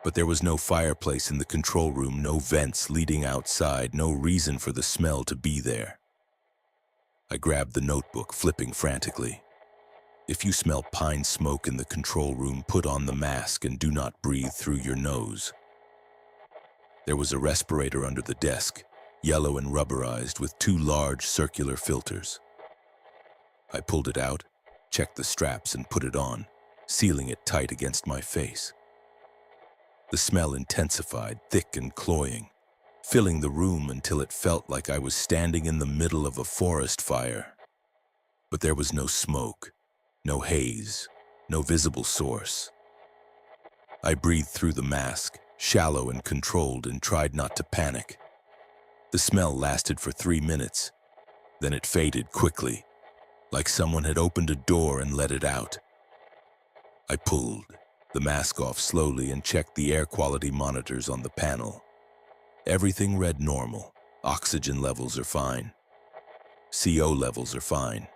But there was no fireplace in the control room, no vents leading outside, no reason for the smell to be there. I grabbed the notebook, flipping frantically. If you smell pine smoke in the control room, put on the mask and do not breathe through your nose. There was a respirator under the desk, yellow and rubberized, with 2 large circular filters. I pulled it out, checked the straps, and put it on, sealing it tight against my face. The smell intensified, thick and cloying, filling the room until it felt like I was standing in the middle of a forest fire. But there was no smoke, no haze, no visible source. I breathed through the mask, shallow and controlled, and tried not to panic. The smell lasted for 3 minutes. Then it faded quickly, like someone had opened a door and let it out. I pulled the mask off slowly and checked the air quality monitors on the panel. Everything read normal. Oxygen levels are fine. CO levels are fine.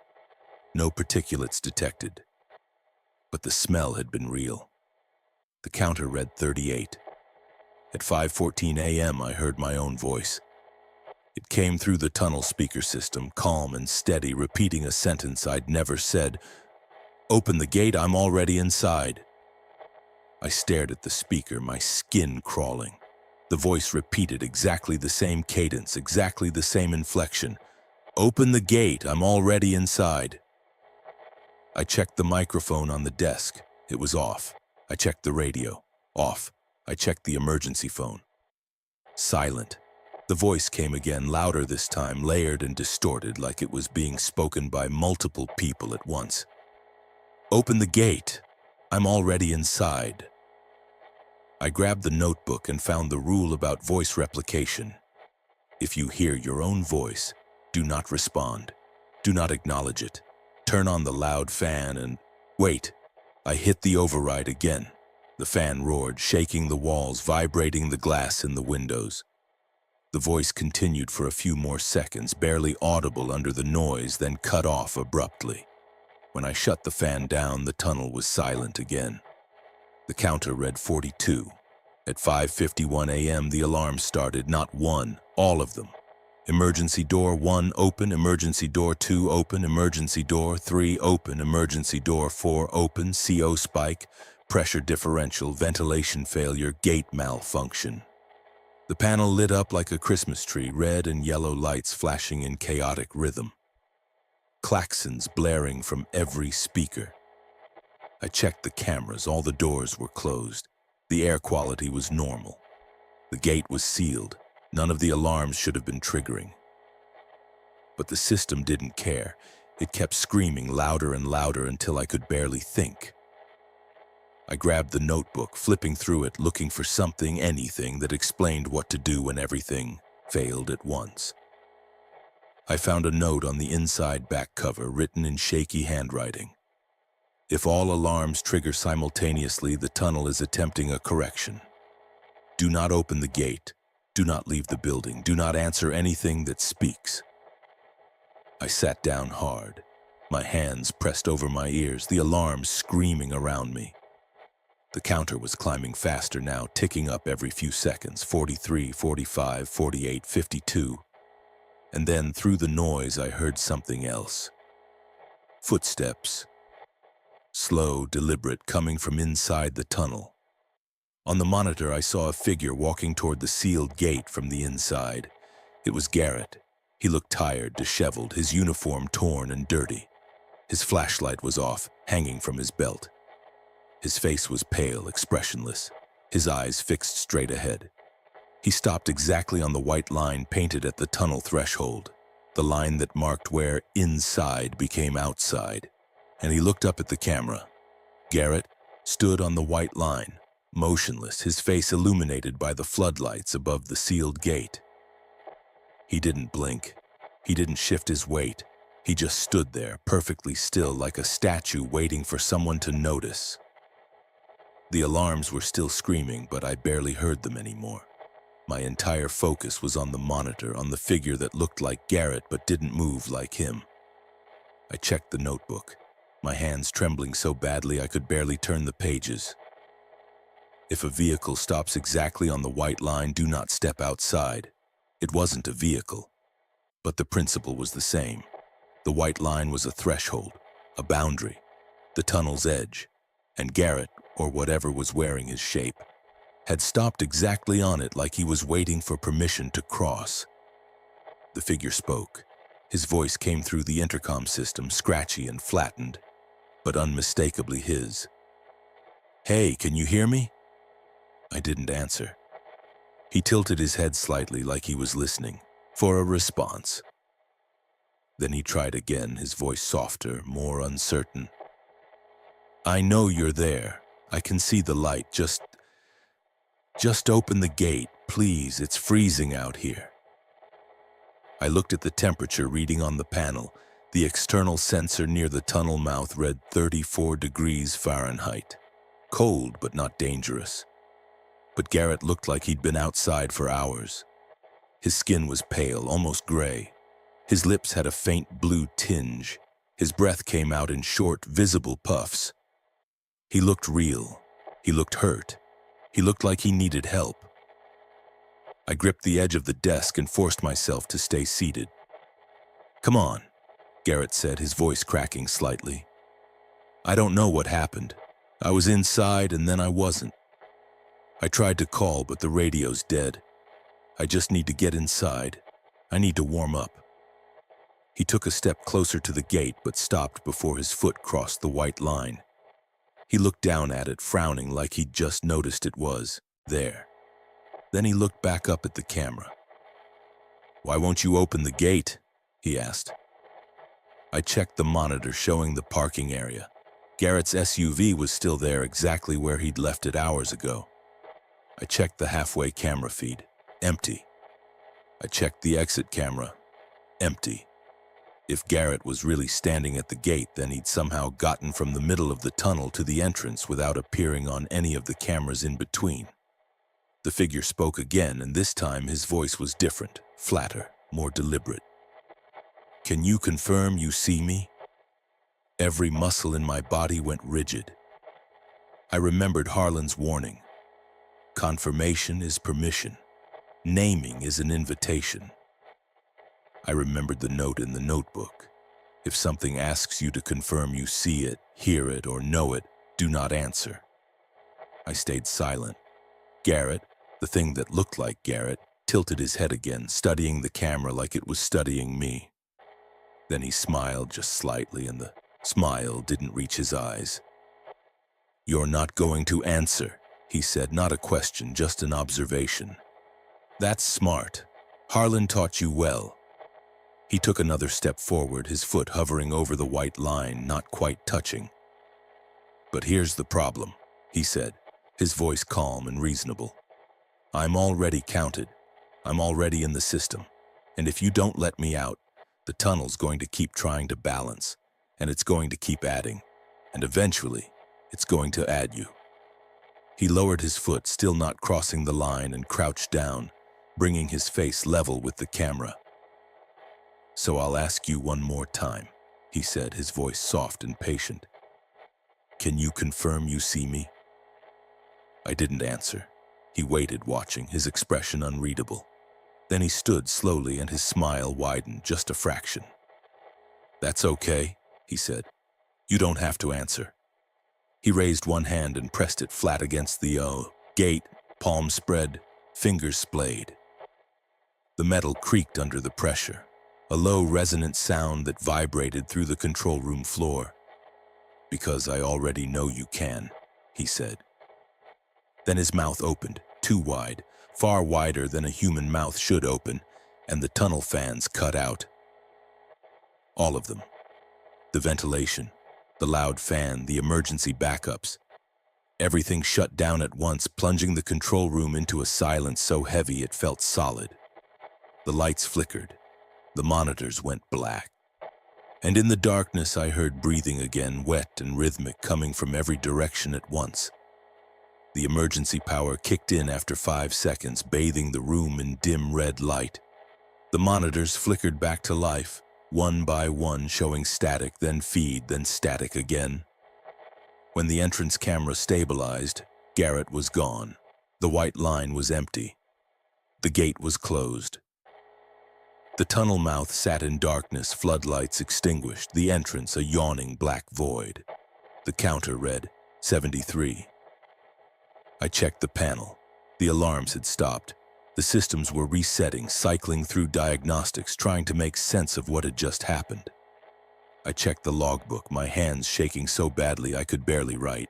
No particulates detected. But the smell had been real. The counter read 38. At 5:14 a.m., I heard my own voice. It came through the tunnel speaker system, calm and steady, repeating a sentence I'd never said. "Open the gate, I'm already inside." I stared at the speaker, my skin crawling. The voice repeated exactly the same cadence, exactly the same inflection. "Open the gate, I'm already inside." I checked the microphone on the desk. It was off. I checked the radio. Off. I checked the emergency phone. Silent. The voice came again, louder this time, layered and distorted, like it was being spoken by multiple people at once. "Open the gate. I'm already inside." I grabbed the notebook and found the rule about voice replication. If you hear your own voice, do not respond. Do not acknowledge it. Turn on the loud fan and... Wait! I hit the override again. The fan roared, shaking the walls, vibrating the glass in the windows. The voice continued for a few more seconds, barely audible under the noise, then cut off abruptly. When I shut the fan down, the tunnel was silent again. The counter read 42. At 5:51 a.m., the alarm started, not one, all of them. Emergency door 1 open, emergency door 2 open, emergency door 3 open, emergency door 4 open, CO spike, pressure differential, ventilation failure, gate malfunction. The panel lit up like a Christmas tree, red and yellow lights flashing in chaotic rhythm. Klaxons blaring from every speaker. I checked the cameras, all the doors were closed. The air quality was normal. The gate was sealed. None of the alarms should have been triggering. But the system didn't care. It kept screaming louder and louder until I could barely think. I grabbed the notebook, flipping through it, looking for something, anything that explained what to do when everything failed at once. I found a note on the inside back cover, written in shaky handwriting. If all alarms trigger simultaneously, the tunnel is attempting a correction. Do not open the gate. Do not leave the building. Do not answer anything that speaks. I sat down hard, my hands pressed over my ears, the alarms screaming around me. The counter was climbing faster now, ticking up every few seconds, 43, 45, 48, 52. And then, through the noise, I heard something else. Footsteps. Slow, deliberate, coming from inside the tunnel. On the monitor, I saw a figure walking toward the sealed gate from the inside. It was Garrett. He looked tired, disheveled, his uniform torn and dirty. His flashlight was off, hanging from his belt. His face was pale, expressionless, his eyes fixed straight ahead. He stopped exactly on the white line painted at the tunnel threshold, the line that marked where inside became outside, and he looked up at the camera. Garrett stood on the white line, motionless, his face illuminated by the floodlights above the sealed gate. He didn't blink. He didn't shift his weight. He just stood there, perfectly still, like a statue waiting for someone to notice. The alarms were still screaming, but I barely heard them anymore. My entire focus was on the monitor, on the figure that looked like Garrett but didn't move like him. I checked the notebook, my hands trembling so badly I could barely turn the pages. If a vehicle stops exactly on the white line, do not step outside. It wasn't a vehicle, but the principle was the same. The white line was a threshold, a boundary, the tunnel's edge, and Garrett, or whatever was wearing his shape, had stopped exactly on it like he was waiting for permission to cross. The figure spoke. His voice came through the intercom system, scratchy and flattened, but unmistakably his. "Hey, can you hear me?" I didn't answer. He tilted his head slightly like he was listening for a response. Then he tried again, his voice softer, more uncertain. "I know you're there. I can see the light. Just open the gate, please. It's freezing out here." I looked at the temperature reading on the panel. The external sensor near the tunnel mouth read 34 degrees Fahrenheit. Cold, but not dangerous. But Garrett looked like he'd been outside for hours. His skin was pale, almost gray. His lips had a faint blue tinge. His breath came out in short, visible puffs. He looked real. He looked hurt. He looked like he needed help. I gripped the edge of the desk and forced myself to stay seated. "Come on," Garrett said, his voice cracking slightly. "I don't know what happened. I was inside and then I wasn't. I tried to call, but the radio's dead. I just need to get inside. I need to warm up." He took a step closer to the gate, but stopped before his foot crossed the white line. He looked down at it, frowning like he'd just noticed it was there. Then he looked back up at the camera. "Why won't you open the gate?" he asked. I checked the monitor showing the parking area. Garrett's SUV was still there, exactly where he'd left it hours ago. I checked the halfway camera feed. Empty. I checked the exit camera. Empty. If Garrett was really standing at the gate, then he'd somehow gotten from the middle of the tunnel to the entrance without appearing on any of the cameras in between. The figure spoke again, and this time his voice was different, flatter, more deliberate. "Can you confirm you see me?" Every muscle in my body went rigid. I remembered Harlan's warning. Confirmation is permission. Naming is an invitation. I remembered the note in the notebook. If something asks you to confirm you see it, hear it, or know it, do not answer. I stayed silent. Garrett, the thing that looked like Garrett, tilted his head again, studying the camera like it was studying me. Then he smiled just slightly, and the smile didn't reach his eyes. "You're not going to answer," he said, not a question, just an observation. "That's smart. Harlan taught you well." He took another step forward, his foot hovering over the white line, not quite touching. "But here's the problem," he said, his voice calm and reasonable. "I'm already counted. I'm already in the system. And if you don't let me out, the tunnel's going to keep trying to balance, and it's going to keep adding, and eventually, it's going to add you." He lowered his foot, still not crossing the line, and crouched down, bringing his face level with the camera. "So I'll ask you one more time," he said, his voice soft and patient. "Can you confirm you see me?" I didn't answer. He waited, watching, his expression unreadable. Then he stood slowly and his smile widened just a fraction. "That's okay," he said. "You don't have to answer." He raised one hand and pressed it flat against the gate, palms spread, fingers splayed. The metal creaked under the pressure, a low resonant sound that vibrated through the control room floor. "Because I already know you can," he said. Then his mouth opened, too wide, far wider than a human mouth should open, and the tunnel fans cut out. All of them. The ventilation, the loud fan, the emergency backups. Everything shut down at once, plunging the control room into a silence so heavy it felt solid. The lights flickered. The monitors went black. And in the darkness I heard breathing again, wet and rhythmic, coming from every direction at once. The emergency power kicked in after 5 seconds, bathing the room in dim red light. The monitors flickered back to life, one by one, showing static, then feed, then static again. When the entrance camera stabilized, Garrett was gone. The white line was empty. The gate was closed. The tunnel mouth sat in darkness, floodlights extinguished, the entrance a yawning black void. The counter read 73. I checked the panel. The alarms had stopped. The systems were resetting, cycling through diagnostics, trying to make sense of what had just happened. I checked the logbook, my hands shaking so badly I could barely write.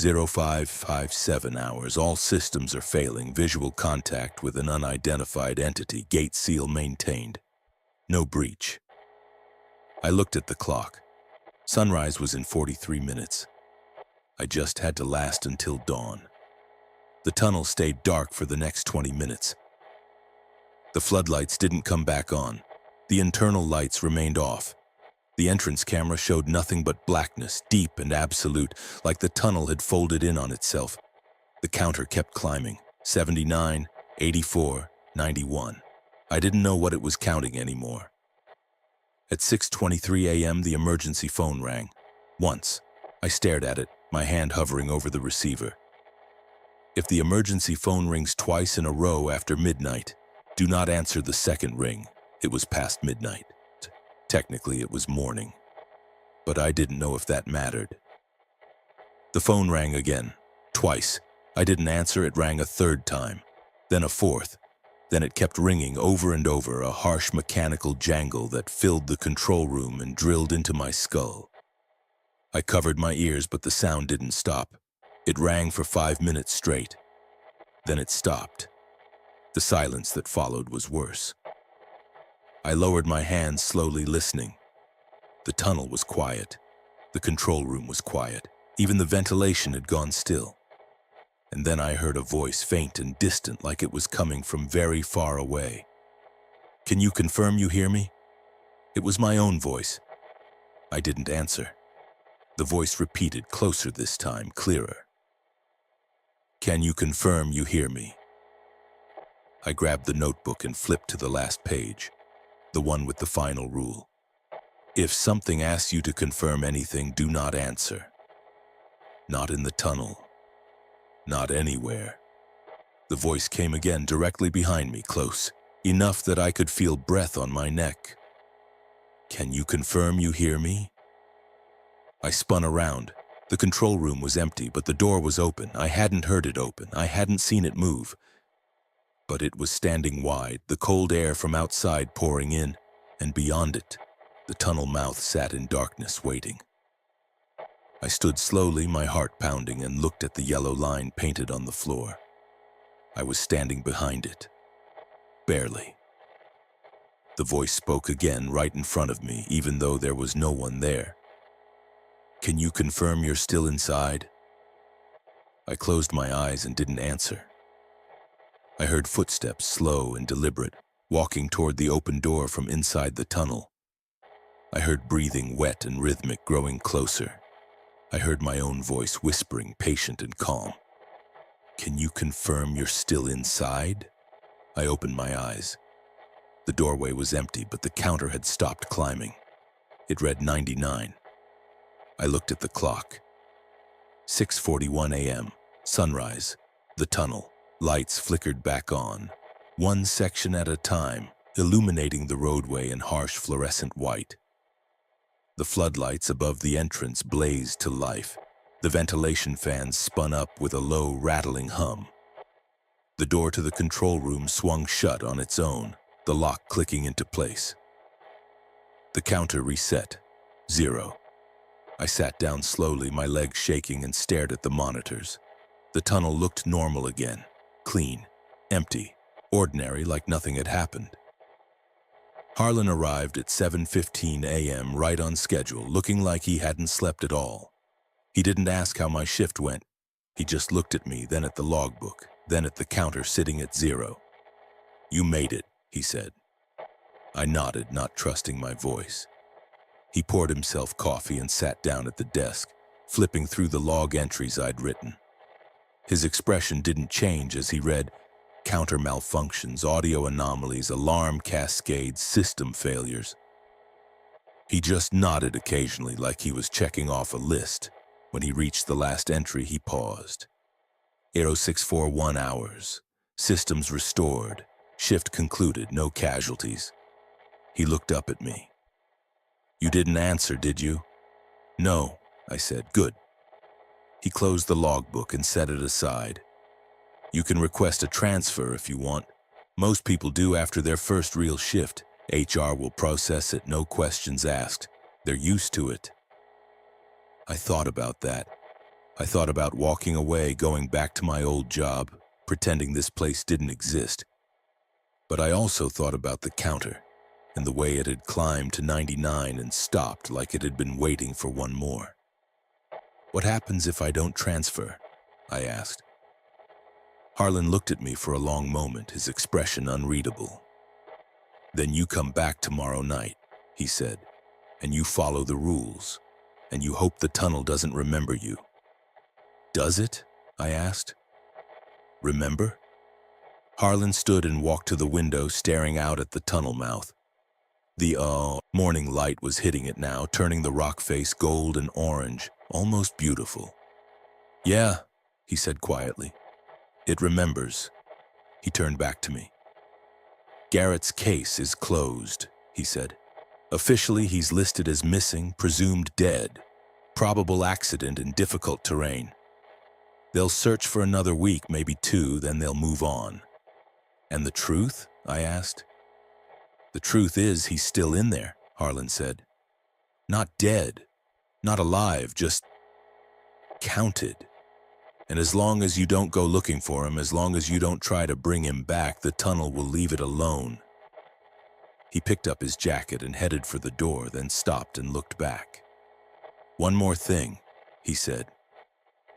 0557 hours, all systems are failing, visual contact with an unidentified entity, gate seal maintained. No breach. I looked at the clock. Sunrise was in 43 minutes. I just had to last until dawn. The tunnel stayed dark for the next 20 minutes. The floodlights didn't come back on. The internal lights remained off. The entrance camera showed nothing but blackness, deep and absolute, like the tunnel had folded in on itself. The counter kept climbing. 79, 84, 91. I didn't know what it was counting anymore. At 6:23 a.m., the emergency phone rang. Once. I stared at it, my hand hovering over the receiver. If the emergency phone rings twice in a row after midnight, do not answer the second ring. It was past midnight. Technically, it was morning. But I didn't know if that mattered. The phone rang again. Twice. I didn't answer, it rang a third time. Then a fourth. Then it kept ringing over and over, a harsh mechanical jangle that filled the control room and drilled into my skull. I covered my ears, but the sound didn't stop. It rang for 5 minutes straight. Then it stopped. The silence that followed was worse. I lowered my hands, slowly listening. The tunnel was quiet. The control room was quiet. Even the ventilation had gone still. And then I heard a voice, faint and distant, like it was coming from very far away. "Can you confirm you hear me?" It was my own voice. I didn't answer. The voice repeated, closer this time, clearer. "Can you confirm you hear me?" I grabbed the notebook and flipped to the last page, the one with the final rule. If something asks you to confirm anything, do not answer. Not in the tunnel. Not anywhere. The voice came again, directly behind me, close, enough that I could feel breath on my neck. "Can you confirm you hear me?" I spun around. The control room was empty, but the door was open. I hadn't heard it open. I hadn't seen it move. But it was standing wide, the cold air from outside pouring in, and beyond it, the tunnel mouth sat in darkness, waiting. I stood slowly, my heart pounding, and looked at the yellow line painted on the floor. I was standing behind it. Barely. The voice spoke again, right in front of me, even though there was no one there. "Can you confirm you're still inside?" I closed my eyes and didn't answer. I heard footsteps, slow and deliberate, walking toward the open door from inside the tunnel. I heard breathing, wet and rhythmic, growing closer. I heard my own voice whispering, patient and calm. "Can you confirm you're still inside?" I opened my eyes. The doorway was empty, but the counter had stopped climbing. It read 99. I looked at the clock. 6:41 a.m., Sunrise. The tunnel. Lights flickered back on, one section at a time, illuminating the roadway in harsh fluorescent white. The floodlights above the entrance blazed to life. The ventilation fans spun up with a low, rattling hum. The door to the control room swung shut on its own, the lock clicking into place. The counter reset. 0. I sat down slowly, my legs shaking, and stared at the monitors. The tunnel looked normal again. Clean, empty, ordinary, like nothing had happened. Harlan arrived at 7:15 a.m. right on schedule, looking like he hadn't slept at all. He didn't ask how my shift went. He just looked at me, then at the logbook, then at the counter sitting at 0. "You made it," he said. I nodded, not trusting my voice. He poured himself coffee and sat down at the desk, flipping through the log entries I'd written. His expression didn't change as he read counter malfunctions, audio anomalies, alarm cascades, system failures. He just nodded occasionally like he was checking off a list. When he reached the last entry, he paused. 0641 hours. Systems restored. Shift concluded, no casualties. He looked up at me. "You didn't answer, did you?" "No," I said. "Good." He closed the logbook and set it aside. "You can request a transfer if you want. Most people do after their first real shift. HR will process it, no questions asked. They're used to it." I thought about that. I thought about walking away, going back to my old job, pretending this place didn't exist. But I also thought about the counter and the way it had climbed to 99 and stopped like it had been waiting for one more. "What happens if I don't transfer?" I asked. Harlan looked at me for a long moment, his expression unreadable. "Then you come back tomorrow night," he said, "and you follow the rules, and you hope the tunnel doesn't remember you." "Does it?" I asked. "Remember?" Harlan stood and walked to the window, staring out at the tunnel mouth. The morning light was hitting it now, turning the rock face gold and orange, almost beautiful. "Yeah," he said quietly. "It remembers." He turned back to me. "Garrett's case is closed," he said. "Officially, he's listed as missing, presumed dead. Probable accident in difficult terrain. They'll search for another week, maybe 2, then they'll move on." "And the truth?" I asked. "The truth is he's still in there," Harlan said. "Not dead, not alive, just counted. And as long as you don't go looking for him, as long as you don't try to bring him back, the tunnel will leave it alone." He picked up his jacket and headed for the door, then stopped and looked back. "One more thing," he said.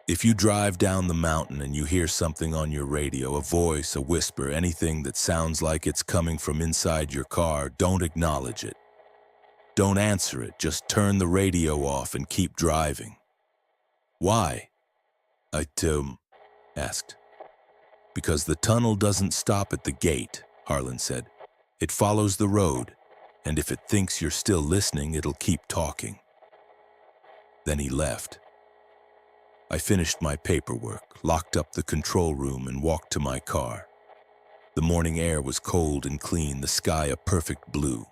"If you drive down the mountain and you hear something on your radio, a voice, a whisper, anything that sounds like it's coming from inside your car, don't acknowledge it. Don't answer it, just turn the radio off and keep driving." "Why?" I asked. "Because the tunnel doesn't stop at the gate," Harlan said. "It follows the road, and if it thinks you're still listening, it'll keep talking." Then he left. I finished my paperwork, locked up the control room, and walked to my car. The morning air was cold and clean, the sky a perfect blue.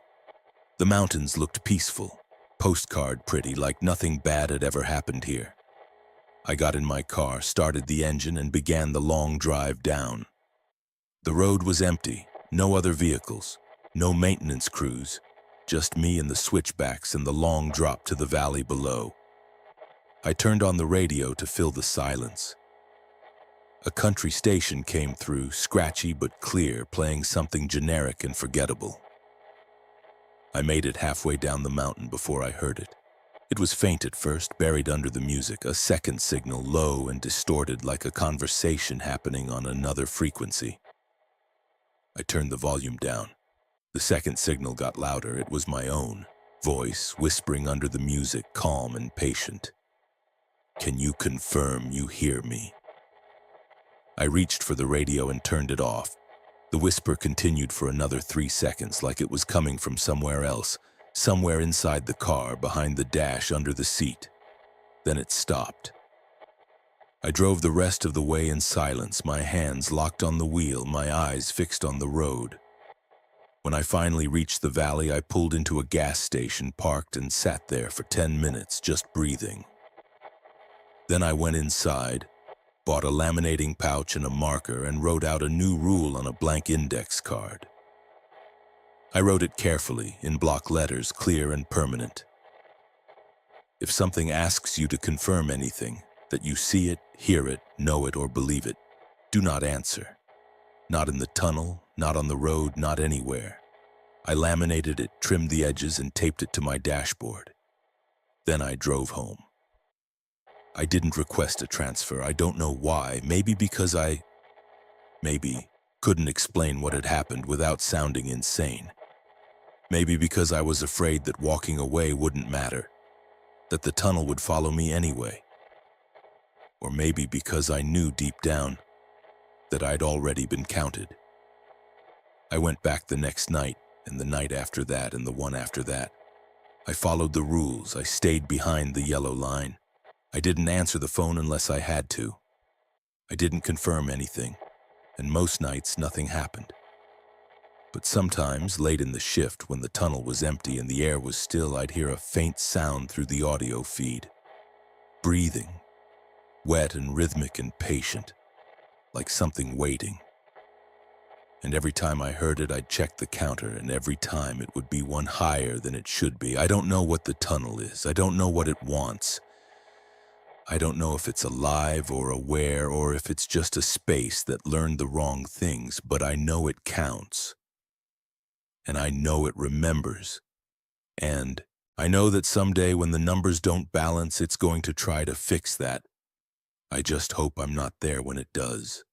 The mountains looked peaceful, postcard pretty, like nothing bad had ever happened here. I got in my car, started the engine, and began the long drive down. The road was empty, no other vehicles, no maintenance crews, just me and the switchbacks and the long drop to the valley below. I turned on the radio to fill the silence. A country station came through, scratchy but clear, playing something generic and forgettable. I made it halfway down the mountain before I heard it. It was faint at first, buried under the music, a second signal, low and distorted like a conversation happening on another frequency. I turned the volume down. The second signal got louder. It was my own voice, whispering under the music, calm and patient. "Can you confirm you hear me?" I reached for the radio and turned it off. The whisper continued for another 3 seconds, like it was coming from somewhere else, somewhere inside the car, behind the dash, under the seat. Then it stopped. I drove the rest of the way in silence, my hands locked on the wheel, my eyes fixed on the road. When I finally reached the valley, I pulled into a gas station, parked, and sat there for 10 minutes, just breathing. Then I went inside, bought a laminating pouch and a marker, and wrote out a new rule on a blank index card. I wrote it carefully, in block letters, clear and permanent. If something asks you to confirm anything, that you see it, hear it, know it, or believe it, do not answer. Not in the tunnel, not on the road, not anywhere. I laminated it, trimmed the edges, and taped it to my dashboard. Then I drove home. I didn't request a transfer. I don't know why. Maybe because I couldn't explain what had happened without sounding insane. Maybe because I was afraid that walking away wouldn't matter, that the tunnel would follow me anyway. Or maybe because I knew deep down that I'd already been counted. I went back the next night, and the night after that, and the one after that. I followed the rules. I stayed behind the yellow line. I didn't answer the phone unless I had to. I didn't confirm anything, and most nights nothing happened. But sometimes, late in the shift, when the tunnel was empty and the air was still, I'd hear a faint sound through the audio feed. Breathing, wet and rhythmic and patient, like something waiting. And every time I heard it, I'd check the counter, and every time it would be one higher than it should be. I don't know what the tunnel is. I don't know what it wants. I don't know if it's alive or aware, or if it's just a space that learned the wrong things, but I know it counts. And I know it remembers. And I know that someday when the numbers don't balance, it's going to try to fix that. I just hope I'm not there when it does.